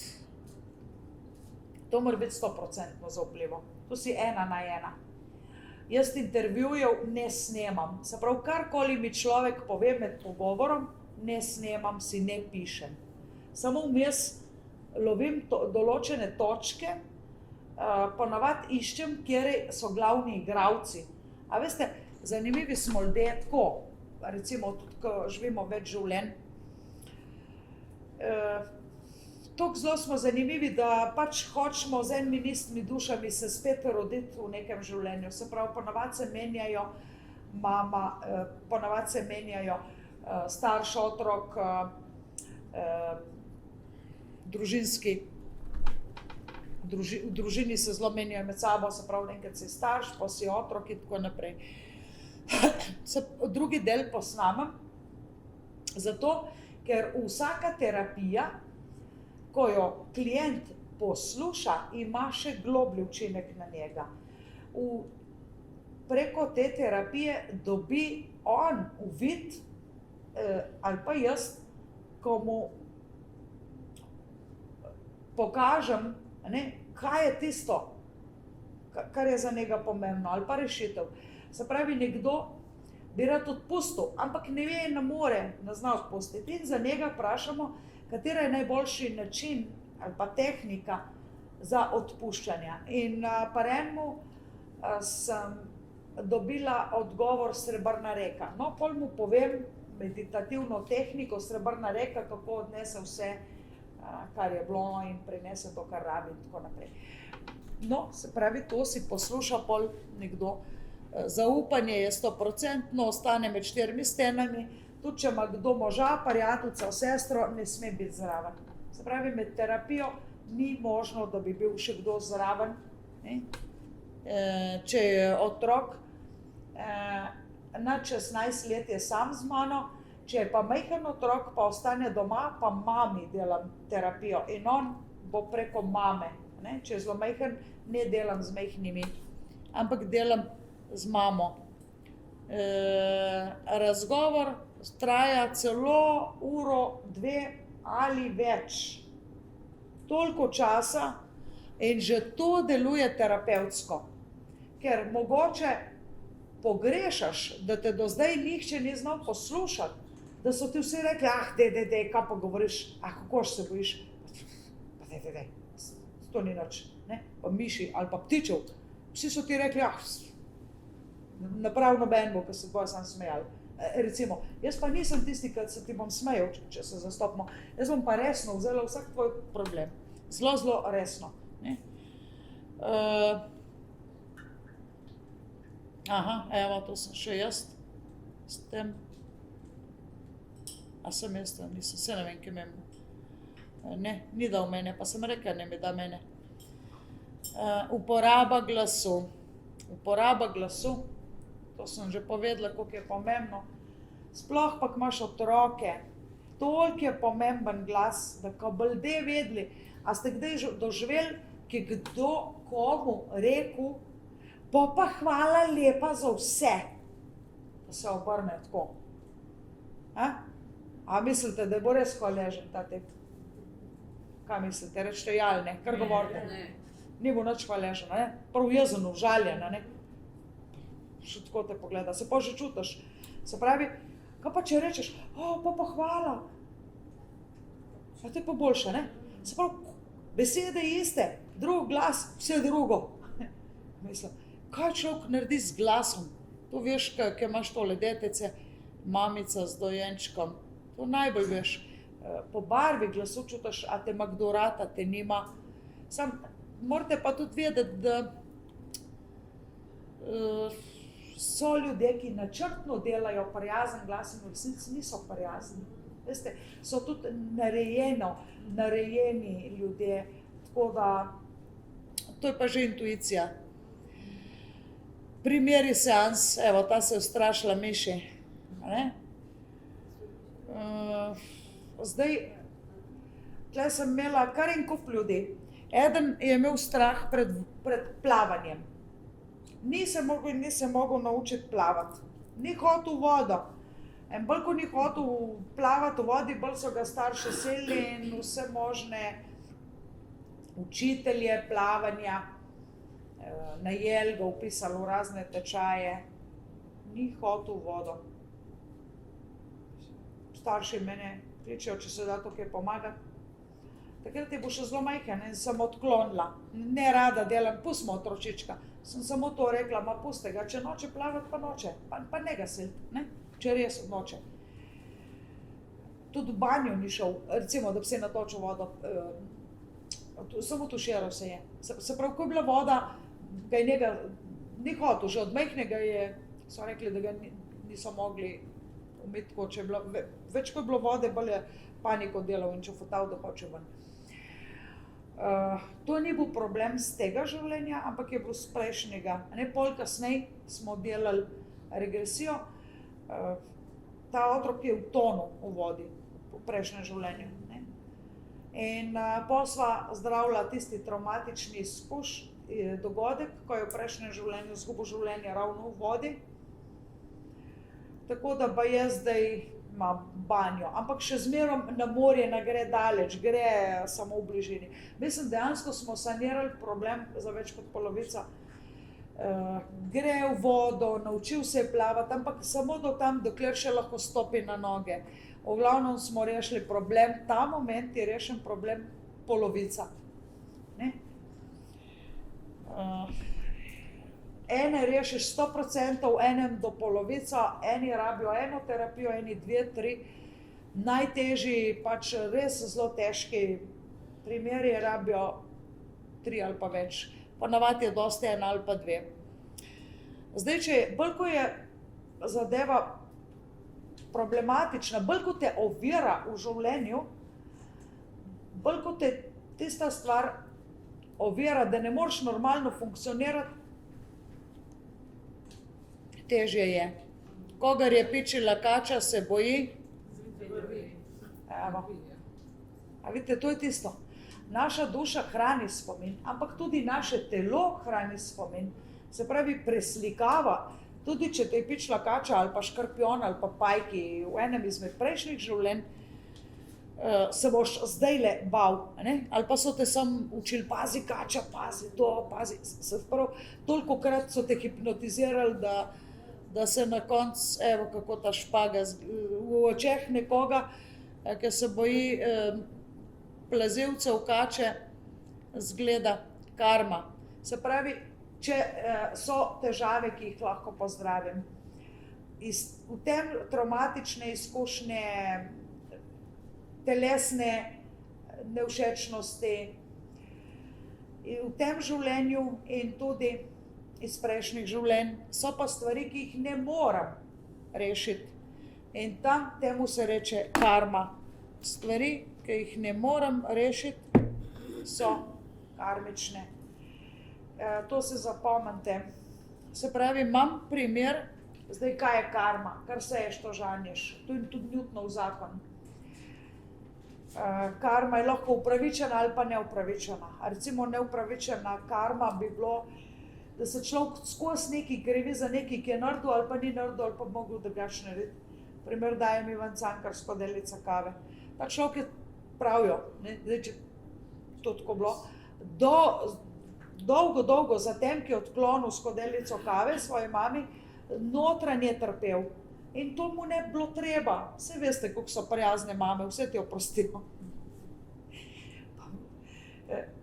Speaker 1: To mora biti 100% zaupljivo. To si 1 na 1. Jaz intervjujev ne snemam. Se pravi, karkoli mi človek pove med pogovorom, ne snemam, si ne pišem. Samo vmes lovim določene točke, ponavadi iščem, kjer so glavni igralci. A veste, zanimivi smo ljudje tako, recimo tudi, ko živimo več življenj. Tako zelo smo zanimivi, da pač hočemo z enimi istimi dušami se spet roditi v nekem življenju. Se pravi, ponavadi se menjajo mama, ponavadi se menjajo starš, otrok, družinski, v družini se zelo menjajo med sabo, se pravi, enkrat si starš, pa si otrok in tako naprej. Drugi del posnamem, zato, ker vsaka terapija, ko jo klient posluša, ima še globlji učinek na njega. Preko te terapije dobi on uvid, ali pa jaz, ko mu pokažem, kaj je tisto, kar je za njega pomembno, ali pa rešitev. Se pravi, nekdo bi rad odpustil, ampak ne ve, ne more, ne zna odpustiti. In za njega vprašamo, katera je najboljši način ali pa tehnika za odpuščanje. In pri enemu sem dobila odgovor srebrna reka. No, pol mu povem meditativno tehniko srebrna reka, kako odnese vse, kar je bilo in prinese to, kar rabi in tako naprej. No, se pravi, to si posluša pol nekdo. Zaupanje je 100%, ostane med 4 stenami, tudi če ima kdo moža, prijateljica, sestro, ne sme biti zraven. Se pravi, med terapijo ni možno, da bi bil še kdo zraven. Če je otrok, nad 16 let je sam z mano, če je pa majhen otrok, pa ostane doma, pa mami delam terapijo in on bo preko mame. Če je zelo majhen, ne delam z majhnimi, ampak delam z mamo. Razgovor traja celo uro, 2 ali več. Toliko časa in že to deluje terapevtsko. Ker mogoče pogrešaš, da te do zdaj nihče ni znal poslušati, da so ti vsi rekli, dej, kaj pa govoriš, kako se bojiš, pa dej, to ni nič, pa miši ali pa ptičev. Vsi so ti rekli, Naprav noben bo, ker se bojo sam smejali. Recimo, jaz pa nisem tisti, ki se ti bom smejal, če se zastopimo. Jaz bom pa resno vzela vsak tvoj problem. Zelo, zelo resno. Ne? Aha, evo, to sem še jaz s tem. A sem jaz tam, nisem, se ne vem, kje imam. Ne, ni dal mene, pa sem rekel, ne mi da mene. Uporaba glasu. Uporaba glasu, to sem že povedala, koliko je pomembno. Sploh pa, ko imaš otroke, toliko je pomemben glas, da ko bodo ljudje vedeli, a ste kdaj doživeli, ki je kdo komu rekel, pa hvala lepa za vse, da se obrne tako. A mislite, da bo res hvaležen ta tip? Kaj mislite, rečete jal, ne, kar govorite? Ni bo nič hvaležen, ne? Prav jezen, užaljen, ne? Še tako te pogleda, se pa že čutiš. Se pravi, kaj pa če rečeš, pa hvala, a to je pa boljše, ne? Se pravi, besede iste, drug glas, vse drugo. Mislim, kaj človek naredi z glasom? To veš, kaj imaš tole detece, mamica z dojenčkom, to najbolj veš. Po barvi glasu čutiš, a te ima kdo rad, a te nima. Sam, morate pa tudi vedeti, da so ljudje, ki načrtno delajo prijazen glas in v resnici niso prijazni. Veste, so tudi narejeni ljudje, tako da to je pa že intuicija. Primeri seans, evo, ta se je ustrašila miši. Zdaj, tle sem imela kar en kup ljudi. Eden je imel strah pred plavanjem. Ni se mogel naučiti plavati. Ni hotel v vodo. In bolj, ko ni hotel plavati v vodi, bolj so ga starši silili in vse možne učitelje plavanja, najeli ga, vpisali v razne tečaje. Ni hotel v vodo. Starši mene kličejo, če se da to kaj pomagati. Takrat je bo še zelo majhen in sem odklonila. Ne rada delam, pustimo otročička. Sem samo to rekla, ma pusti ga, če noče plavati, pa noče. Pa ne ga siliti, ne? Če res noče. Tudi v banjo ni šel, recimo, da bi se natočil vodo. Samo tuširal se je. Se pravi, ko je bila voda, ga je njega ni hotel, že od majhnega je, so rekli, da ga niso mogli umiti, tako, če je bilo, več ko je bilo vode, bolj je paniko delal in čofotal, da hoče ven. To ni bil problem z tega življenja, ampak je bil z prejšnjega. Pol kasneje smo delali regresijo, ta otrok je utonil v vodi v prejšnjem življenju. In pol sva zdravila tisti travmatični dogodek, ko je v prejšnjem življenju izgubil življenje ravno v vodi. Tako da pa je zdaj ima banjo, ampak še zmerom na morje ne gre daleč, gre samo v bližini. Mislim, dejansko smo sanirali problem za več kot polovica. Gre v vodo, naučil se je plavati, ampak samo do tam, dokler še lahko stopi na noge. V glavnem smo rešili problem, ta moment je rešen problem polovica. Ne? Ene rešiš 100%, enem do polovico, eni rabijo eno terapijo, eni 2, 3. Najtežji, pač res zelo težki primeri rabijo 3 ali pa več. Ponavadi je dosti 1 ali pa 2. Zdaj, če bolj ko je zadeva problematična, bolj ko te ovira v življenju, bolj ko te tista stvar ovira, da ne moreš normalno funkcionirati, težje je. Kogar je pičila kača, se boji. Evo. A vidite, to je tisto. Naša duša hrani spomin, ampak tudi naše telo hrani spomin. Se pravi, preslikava. Tudi če te je pičila kača ali pa škorpion ali pa pajki v enem izmed prejšnjih življenj, se boš zdajle bal, ne? Ali pa so te sam učili, pazi kača, pazi to, pazi. Se pravi, tolikokrat so te hipnotizirali, da se na koncu, evo kako ta špaga v očeh nekoga, ki se boji plazilcev kače, zgleda karma. Se pravi, če so težave, ki jih lahko pozdravim. V tem travmatične izkušnje, telesne nevšečnosti, v tem življenju in tudi iz prejšnjih življenj so pa stvari, ki jih ne moram rešiti. In temu se reče karma. Stvari, ki jih ne moram rešiti, so karmične. To se zapomnite. Se pravi, imam primer, zdaj kaj je karma, kar seješ, to žanješ. To je tudi Newtonov zakon. Karma je lahko upravičena ali pa neupravičena. Recimo neupravičena karma bi bilo, da se človek skozi nekaj krivi za nekaj, ki je naredil ali pa ni naredil ali pa bi mogel drugače narediti. Primer dajem Ivan Cankar, skodelica kave. Ta človek je pravijo, zdaj, če to tako bilo, dolgo zatem, ki je odklonil skodelico kave svoji mami, notranje trpel. In to mu ne bilo treba. Saj veste, kako so prijazne mame, vse ti oprostijo.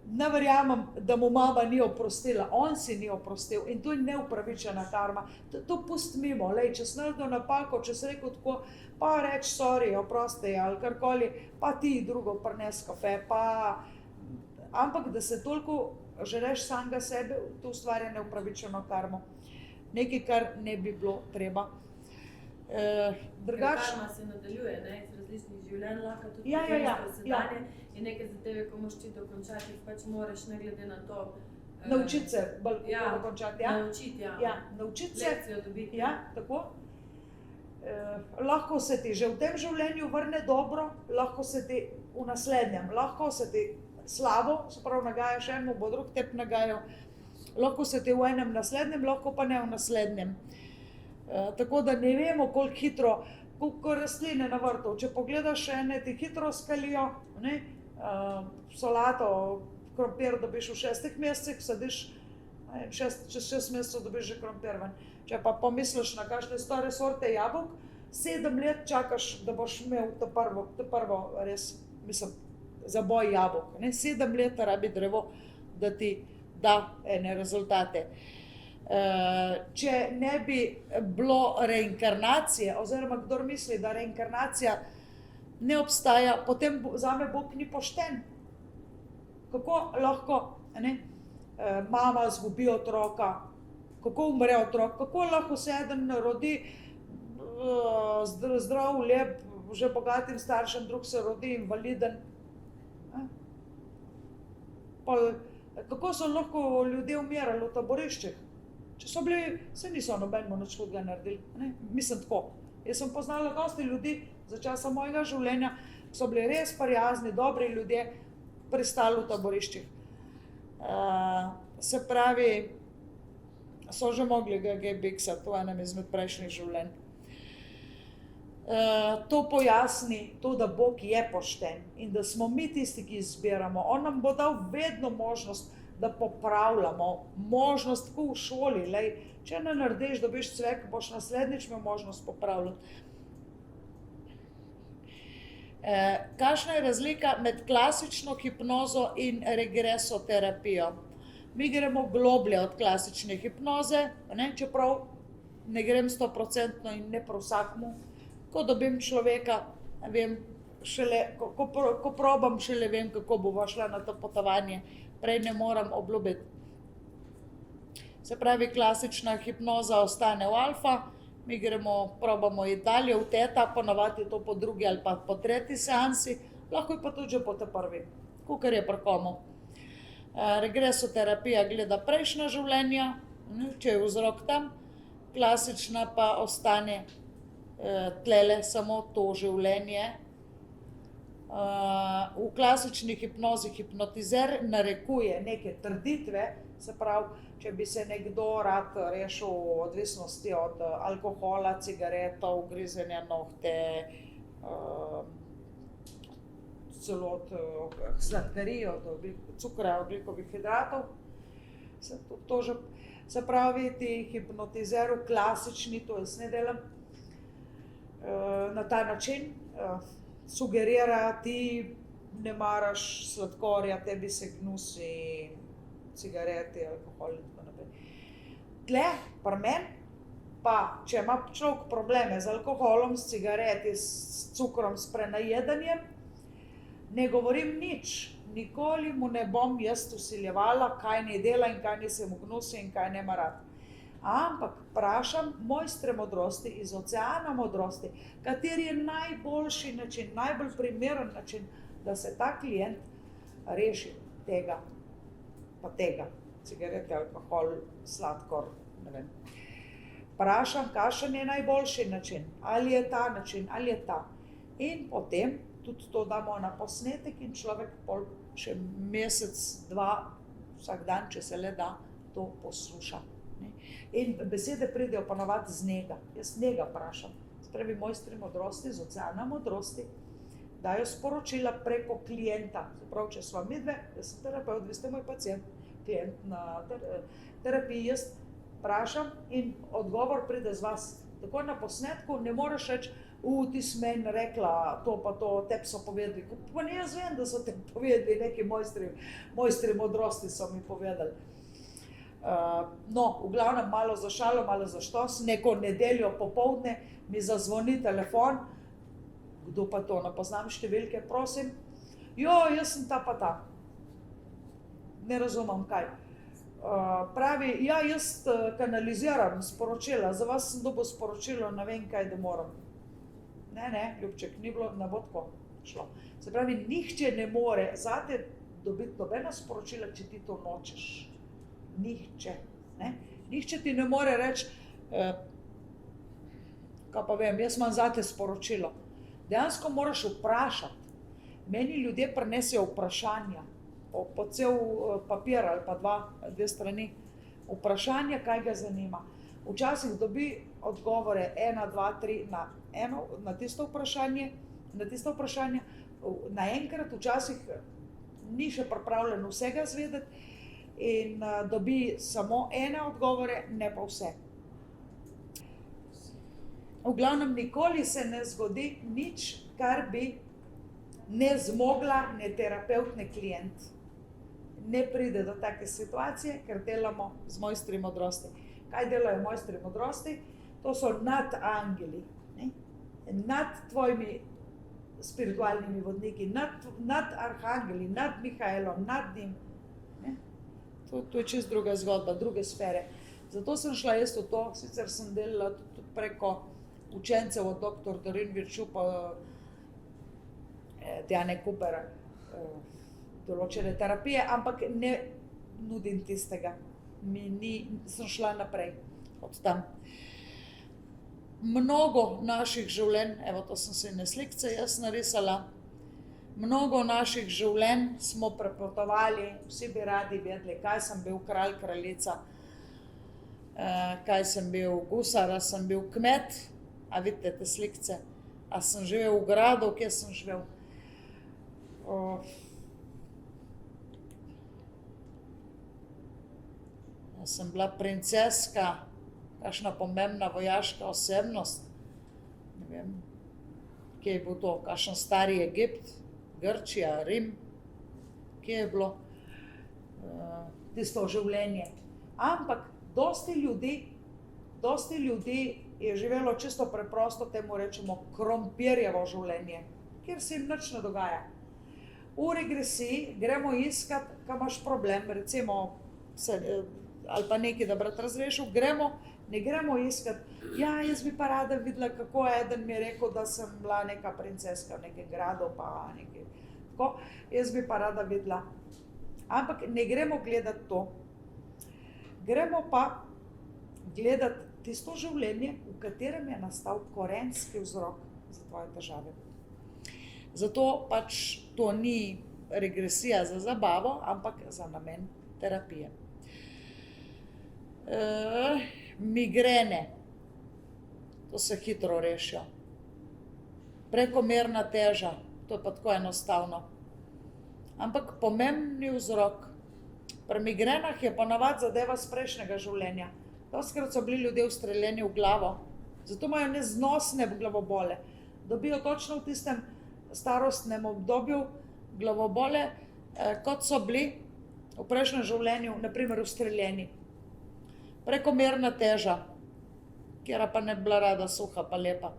Speaker 1: Ne verjamem, da mu mama ni oprostila, on si ni oprostil in to je neupravičena karma. To pusti mimo, če si naredil napako, če si rekel tako, pa reč sorry, oprosti ali karkoli, pa ti drugo prines kafe, ampak da se toliko želeš samega sebe, to ustvarja neupravičeno karmo. Nekaj, kar ne bi bilo treba.
Speaker 2: Karma se nadaljuje, iz različnih življenj, lahko tudi sedanje. In nekaj za tebe, ko moš ti dokončati, pač moraš ne glede na to
Speaker 1: naučiti se dokončati.
Speaker 2: Naučiti se, lekcijo dobiti.
Speaker 1: Tako. Lahko se ti že v tem življenju vrne dobro, lahko se ti v naslednjem, lahko se ti slabo, se pravi nagajaš enemu, bo drug tep nagajal, lahko se ti v enem naslednjem, lahko pa ne v naslednjem. Tako da ne vemo, koliko hitro, koliko rastline na vrtu. Če pogledaš ene, ti hitro skalijo, solato, krompir dobiš v 6 mesecih, sadiš, čez 6 mesecev dobiš že krompir ven. Če pa pomisliš na kakšne stare sorte jabolk, 7 let čakaš, da boš imel to prvo res, mislim, zaboj jabolk. 7 let rabi drevo, da ti da ene rezultate. Če ne bi bilo reinkarnacije, oziroma kdor misli, da reinkarnacija ne obstaja, potem zame Bog ni pošten. Kako lahko mama izgubi otroka, kako umre otrok, kako lahko se eden rodi zdrav, lep, že bogatim staršem, drug se rodi invaliden. Kako so lahko ljudje umirali v taboriščih? Če so bili, se niso nobenemu nič hudega naredili. Mislim tako. Jaz sem poznala dosti ljudi za časa mojega življenja, ki so bili res prijazni, dobri ljudje, pristali v taboriščih. Se pravi, so že mogli biksati v enem izmed prejšnjih življenj. To pojasni to, da Bog je pošten in da smo mi tisti, ki izbiramo. On nam bo dal vedno možnost, da popravljamo, možnost tako v šoli, če ne narediš, dobiš cvek, boš naslednjič imel možnost popravljati. Kakšna je razlika med klasično hipnozo in regresoterapijo? Mi gremo globlje od klasične hipnoze, čeprav ne grem 100% in ne prav vsakmu. Ko dobim človeka, vem, ko probam, šele vem, kako bova šla na to potovanje. Prej ne moram obljubiti. Se pravi, klasična hipnoza ostane v alfa, mi probamo iti dalje v teta, ponavadi je to po drugi ali pa po tretji seansi, lahko je pa tudi že po te prvi, kakor je pri komu. Regresoterapija gleda prejšnja življenja, če je vzrok tam, klasična pa ostane tlele samo to življenje. V klasični hipnozi hipnotizer narekuje neke trditve, se pravi, če bi se nekdo rad rešil odvisnosti od alkohola, cigaretov, grizenja nohte, celo od sladkarij, od cukra, ogljikovih hidratov. Se pravi, ti hipnotizer v klasični, to jaz ne delam, na ta način sugerira, ti ne maraš sladkorja, tebi se gnusi cigareti, alkohol in tako naprej. tle, pri meni, pa če ima človek probleme z alkoholom, s cigareti, s cukrom, s prenajedanjem, ne govorim nič. Nikoli mu ne bom jaz vsiljevala, kaj ne dela in kaj ne se mu gnusi in kaj nema rad. Ampak vprašam mojstre modrosti iz oceana modrosti, kateri je najboljši način, najbolj primeren način, da se ta klient reši tega, pa tega, cigarete, alkohol, sladkor, ne vem. Vprašam, kakšen je najboljši način, ali je ta način, ali je ta. In potem tudi to damo na posnetek in človek pol še mesec, dva, vsak dan, če se le da, to posluša. Ne? In besede pridejo ponavadi z njega. Jaz njega vprašam. Spravi mojstri modrosti, z oceana modrosti, dajo sporočila preko klienta. Se pravi, če sva midve, jaz sem terapeut, vi ste moj pacient, klient na terapiji, jaz vprašam in odgovor pride z vas. Tako na posnetku ne moreš reči, ti si meni rekla to pa to, tebi so povedali. Pa ne jaz vem, da so te povedali, neki mojstri modrosti so mi povedali. No, v glavnem malo za šalo, malo za štos, neko nedeljo popoldne mi zazvoni telefon, kdo pa to, ne poznam številke, prosim. Jaz sem ta pa ta. Ne razumem kaj. Pravi, jaz kanaliziram sporočila, za vas sem dobil sporočilo, ne vem kaj, da moram. Ne, ljubček, ni bilo, ne bo tako šlo. Se pravi, nihče ne more zate dobiti nobeno sporočilo, če ti to nočeš. Nihče. Ne? Nihče ti ne more reči, kaj pa vem, jaz imam zate sporočilo. Dejansko moraš vprašati. Meni ljudje prinesejo vprašanja, po cel papir ali pa dve strani. Vprašanja, kaj ga zanima. Včasih dobi odgovore 1, 2, 3 na tisto vprašanje, naenkrat včasih ni še pripravljen vsega zvedeti in dobi samo ene odgovore, ne pa vse. V glavnem nikoli se ne zgodi nič, kar bi ne zmogla ne terapeut, ne klient. Ne pride do take situacije, ker delamo z mojstri modrosti. Kaj delajo mojstri modrosti? To so nadangeli, ne? Nad tvojimi spiritualnimi vodniki, nad arhangeli, nad Mihaelom, nad njim. Ne? To je čisto druga zgodba, druge sfere. Zato sem šla jaz v to, sicer sem delala tudi preko učencev od dr. Dorin Virtue pa Diane Cooper, določene terapije, ampak ne nudim tistega. Sem šla naprej od tam. Mnogo naših življenj, evo to sem se na slikce jaz narisala, mnogo naših življenj smo prepotovali, vsi bi radi vedeli, kaj sem bil kralj, kraljica, kaj sem bil gusar, a sem bil kmet, a vidite te slikce, a sem živel v gradu, kje sem živel. Sem bila princeska, kakšna pomembna vojaška osebnost, ne vem, kje je bil to, kakšen stari Egipt, Grčija, Rim, kje je bilo tisto življenje. Ampak dosti ljudi je živelo čisto preprosto, temu rečemo krompirjevo življenje, kjer se jim nič ne dogaja. V regresiji gremo iskat, kaj imaš problem, recimo ali pa nekaj, da brat razrešil, ne gremo iskat, jaz bi pa rada videla, kako eden mi je rekel, da sem bila neka princeska v nekem gradu, pa nekaj tako, jaz bi pa rada videla. Ampak ne gremo gledati to, gremo pa gledati tisto življenje, v katerem je nastal korenski vzrok za tvoje težave. Zato pač to ni regresija za zabavo, ampak za namen terapije. Migrene, to se hitro rešijo. Prekomerna teža, to je pa tako enostavno. Ampak pomembni vzrok. Pri migrenah je ponavadi zadeva z prejšnjega življenja. Dostikrat so bili ljudje ustreljeni v glavo, zato imajo neznosne glavobole. Dobijo točno v tistem starostnem obdobju glavobole, kot so bili v prejšnjem življenju, na primer ustreljeni. prekomerna teža, kjera pa ne bi bila rada suha pa lepa.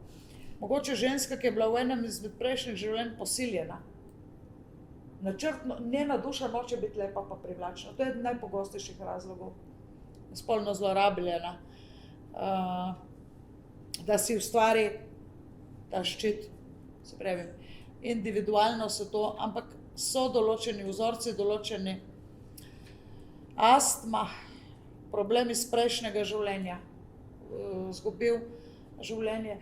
Speaker 1: Mogoče ženska, ki je bila v enem izmed prejšnjih življenj posiljena. Načrtno, njena duša noče biti lepa pa privlačna. To je eden najpogostejših razlogov. Spolno zlorabljena. Da si ustvari ta ščit. Se pravi, individualno se to, ampak so določeni vzorci, določeni astma, problemi iz prejšnjega življenja, izgubil življenje,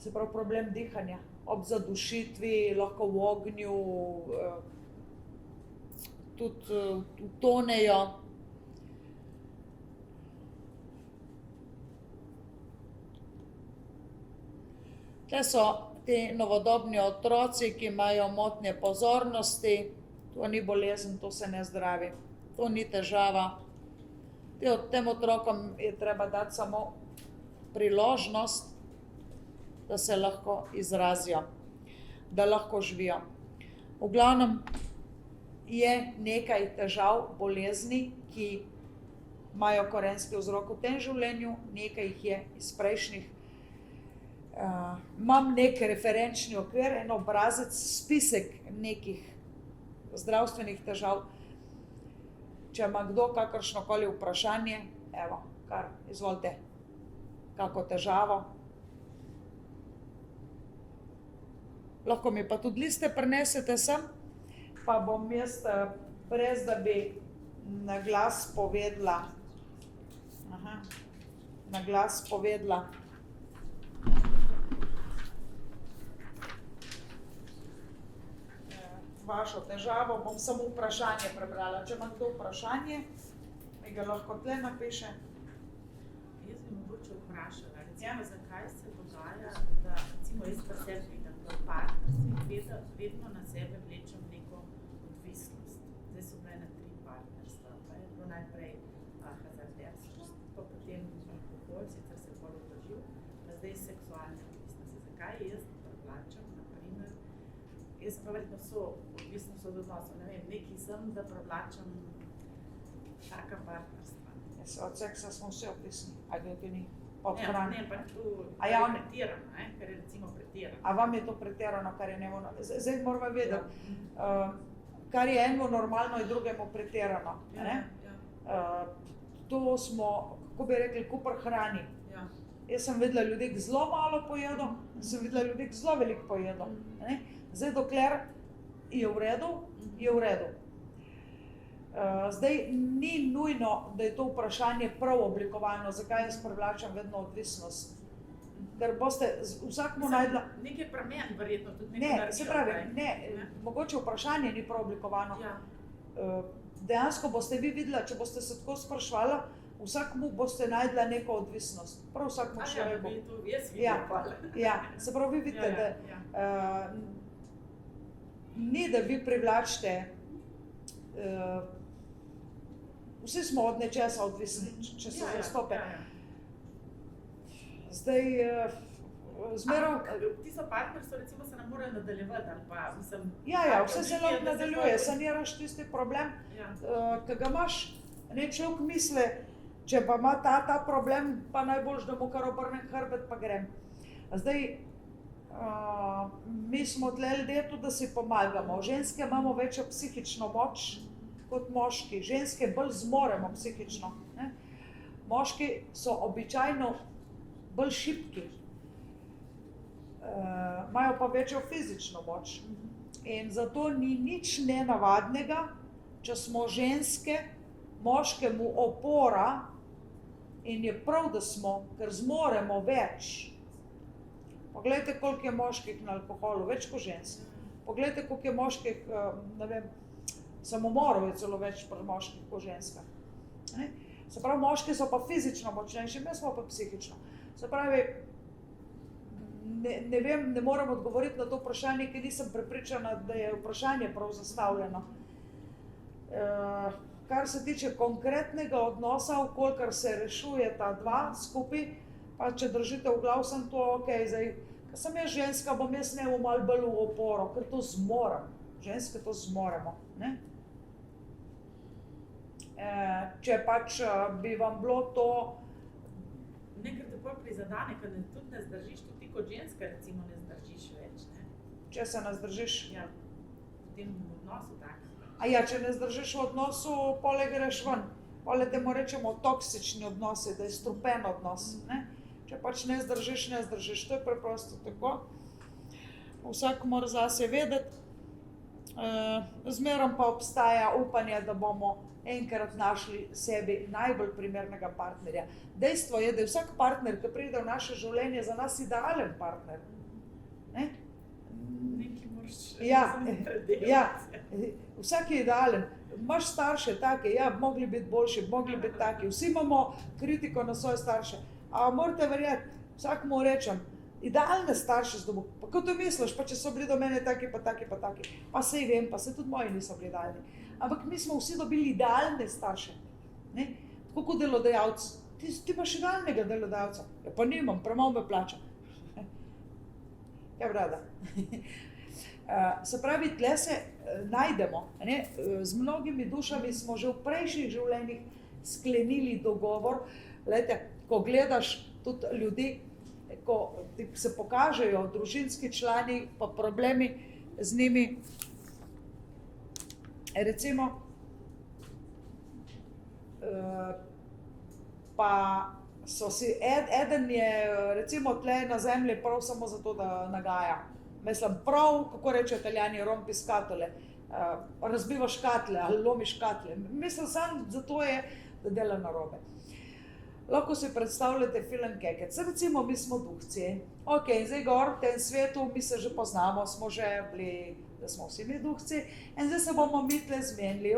Speaker 1: se pravi problem dihanja, ob zadušitvi, lahko v ognju, tudi utonejo. Tle so ti novodobni otroci, ki imajo motnje pozornosti, to ni bolezen, to se ne zdravi, to ni težava. Tem otrokom je treba dati samo priložnost, da se lahko izrazijo, da lahko živijo. V glavnem je nekaj težav, bolezni, ki imajo korenski vzrok v tem življenju, nekaj jih je iz prejšnjih. Imam nek referenčni okvir, en obrazec, spisek nekih zdravstvenih težav. Če ima kdo kakršnokoli vprašanje, evo, kar izvolite, kako težavo. Lahko mi pa tudi liste prinesete sem, pa bom jaz, brez da bi na glas povedala, vašo težavo, bom samo vprašanje prebrala. Če ima kdo vprašanje, mi ga lahko tle napiše.
Speaker 4: Jaz bi mogoče vprašala, recimo, zakaj se dogaja, da recimo jaz pa sebi vidim, da v partnerstvi vedno na sebe vlečem neko odvisnost. Zdaj so bile na 3 partnerstva, pa je bilo najprej hazarderstvo, pa potem alkohol, sicer se bolj odložil, pa zdaj seksualne odvisnosti. Zakaj jaz prevlačam, naprimer, jaz pa verjetno so odvisnost od odnosov, ne vem, nekaj sem, da prevlačam taka partnerstva.
Speaker 1: Od seksa smo vsi odvisni, a kdo ti ni
Speaker 4: Ne,
Speaker 1: podhranjen.
Speaker 4: pa tu
Speaker 1: ja,
Speaker 4: pretirano, ker je recimo pretirano.
Speaker 1: A vam je to pretirano, kar je njemu, zdaj moramo vedeti, kar je enemu normalno, je drugemu pretirano. Ne? To smo, kako bi rekli, kupr hrani. Jaz sem videla ljudi, ki zelo malo pojedo, sem videla ljudi, ki zelo veliko pojedo. Ne? Zdaj, dokler je v redu, je v redu. Zdaj, ni nujno, da je to vprašanje prav oblikovano, zakaj jaz privlačam vedno odvisnost. Ker boste vsakmu najdla...
Speaker 4: Nekaj pri meni verjetno tudi
Speaker 1: Ne, se pravi, mogoče vprašanje ni prav oblikovano. Dejansko boste vi videla, če boste se tako sprašvala, vsakmu boste najdla neko odvisnost. Prav vsakmu človeku. Ja, se pravi, vi vidite, da ni, da vi privlačite, vsi smo od nečesa odvisni, če se zastope. Zdaj, zmeraj...
Speaker 4: Ti so partnerstvo, recimo, se ne morejo nadaljevati, ali pa, mislim...
Speaker 1: Ja, vse se lahko nadaljuje, saniraš tisti problem, ki ga imaš. Človek misli, če pa ima ta problem, pa najboljš, da mu kar obrnem hrbet, pa grem. Zdaj, mi smo tle ljudje tudi, da si pomagamo. Ženske imamo večjo psihično moč kot moški. Ženske bolj zmoremo psihično. Ne? Moški so običajno bolj šibki. Imajo pa večjo fizično moč. In zato ni nič nenavadnega, če smo ženske, moškemu opora, in je prav, da smo, ker zmoremo več. Poglejte, koliko je moških na alkoholu, več kot žensk. Poglejte, koliko je moških, ne vem, samomorov je celo več pri moških kot ženskah. Se pravi, moški so pa fizično močnejši, mi smo pa psihično. Se pravi, ne vem, ne moram odgovoriti na to vprašanje, ker nisem prepričana, da je vprašanje prav zastavljeno. Kar se tiče konkretnega odnosa, kolikor se rešuje ta dva skupaj, pa če držite v glav, sem to okej, zdaj, ker sem jaz ženska, bom jaz njemu malo bolj v oporo, ker to zmorem. Ženske to zmoremo, ne? če pač bi vam bilo to,
Speaker 4: Nekaj te pol prizadane, ker tudi ne zdržiš, tudi ti kot ženska recimo ne zdržiš več, ne?
Speaker 1: če se ne zdržiš.
Speaker 4: Ja, v tem odnosu tak.
Speaker 1: A ja, če ne zdržiš v odnosu, pole greš ven. Pole temu rečemo toksični odnosi, da je strupen odnos. Ne? Če pač ne zdržiš, ne zdržiš. To je preprosto tako. Vsak mora zase vedeti. Zmerom pa obstaja upanje, da bomo enkrat našli sebi najbolj primernega partnerja. Dejstvo je, da je vsak partner, ki pride v naše življenje, za nas idealen partner. Ne?
Speaker 4: Nekaj moraš
Speaker 1: Ja,
Speaker 4: predelati.
Speaker 1: ja, vsak je idealen. Imaš starše take, ja, mogli biti boljši, mogli biti taki. Vsi imamo kritiko na svoje starše. A morate verjeti, vsak mu rečem, idealne starše z dobu. Pa kot to misliš, pa če so bili do mene taki, pa taki, pa taki. Pa sej vem, pa sej tudi moji niso bili idealni. Ampak mi smo vsi dobili idealne starše. Ne? Tako kot delodajalci. Ti imaš idealnega delodajalca. Ja, pa nimam, premalo me plača. Ja, brada. Se pravi, tle se najdemo. Ne? Z mnogimi dušami smo že v prejšnjih življenjih sklenili dogovor. Glejte, ko gledaš tudi ljudi, ko ti se pokažejo družinski člani, pa problemi z njimi, recimo, pa so si, eden je recimo tle na zemlji prav samo zato, da nagaja. Mislim, prav, kako rečejo Italijani, rompi skatole, razbiva škatle ali lomi škatle. Mislim, sam zato je, da dela narobe. Lahko si predstavljate film Kekec. Recimo, mi smo duhci. Ok, zdaj gor v tem svetu, mi se že poznamo, smo že bili, da smo vsi mi duhci. In zdaj se bomo mi tle zmenili.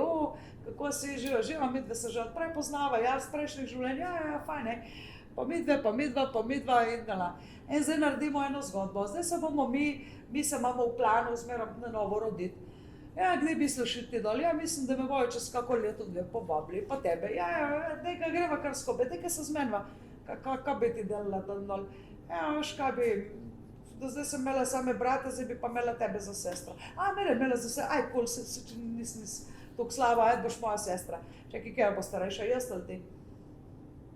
Speaker 1: Kako si živa, mi dve se že odprej poznava, jaz prejšnjih življenj, ja, fajn, ne. Pa midva in dala. In zdaj naredimo eno zgodbo. Zdaj se bomo mi se imamo v planu zmeraj na novo roditi. Ja, kdaj misliš iti dol? Ja, mislim, da me bojo čez kako leto dve povabili, pa tebe. Ja, daj ga greva kar skupaj, daj ga se zmenva. Kaj bi ti delala dol? Ja, veš, kaj bi, do zdaj sem imela same brate, zdaj bi pa imela tebe za sestro. A, mene imela za sestro, aj, cool, nisem toliko slaba, aj, boš moja sestra. Čakaj, kaj bo starejša, jaz ali ti?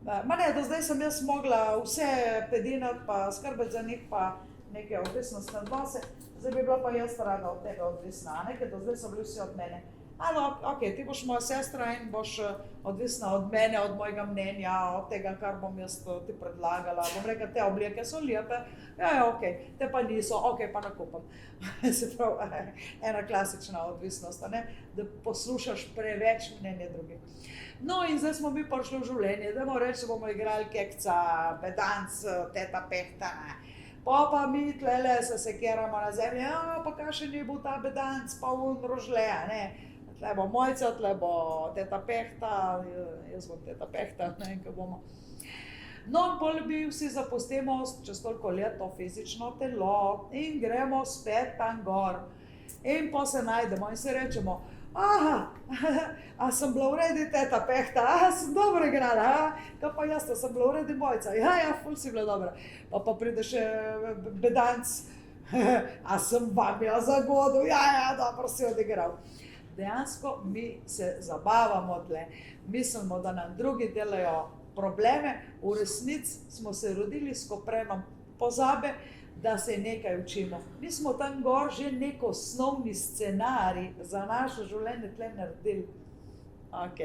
Speaker 1: Ma ne, do zdaj sem jaz mogla vse pedinati, pa skrbeti za njih, pa neke odvisnostne odnose, zdaj bi bila pa jaz rada od tega odvisna, ne, ker do zdaj so bili vsi od mene. Ok, ti boš moja sestra in boš odvisna od mene, od mojega mnenja, od tega, kar bom jaz ti predlagala. Bom rekla, te obleke so lepe, ja, ok, te pa niso, ok, pa nakupam. Se pravi, ena klasična odvisnost, ne, da poslušaš preveč mnenje drugih. No, in zdaj smo mi prišli v življenje, dajmo reči, bomo igrali Kekca, Bedanc, Teta Pehta, pa mi tlele se sekiramo na zemlji, pa kakšen je bil ta Bedanc, pa Rožle, ne. Tle bo Mojca, tle bo Teta Pehta, jaz bom Teta Pehta, ne, kaj bomo. No, in pol mi vsi zapustimo čez toliko let to fizično telo in gremo spet tam gor. In pa se najdemo in si rečemo, aha, a sem bila v redu Teta Pehta, sem dobro igrala, kaj pa jaz, sem bila v redu Mojca, ja, ful si bila dobra. Pa pride še Bedanc, a sem vam jo zagodil, ja, dobro si odigral. Dejansko mi se zabavamo tle, mislimo, da nam drugi delajo probleme, v resnici smo se rodili s koprenom pozabe, da se nekaj učimo. Mi smo tam gor že neko osnovni scenarij za naše življenje tle naredili. Ok.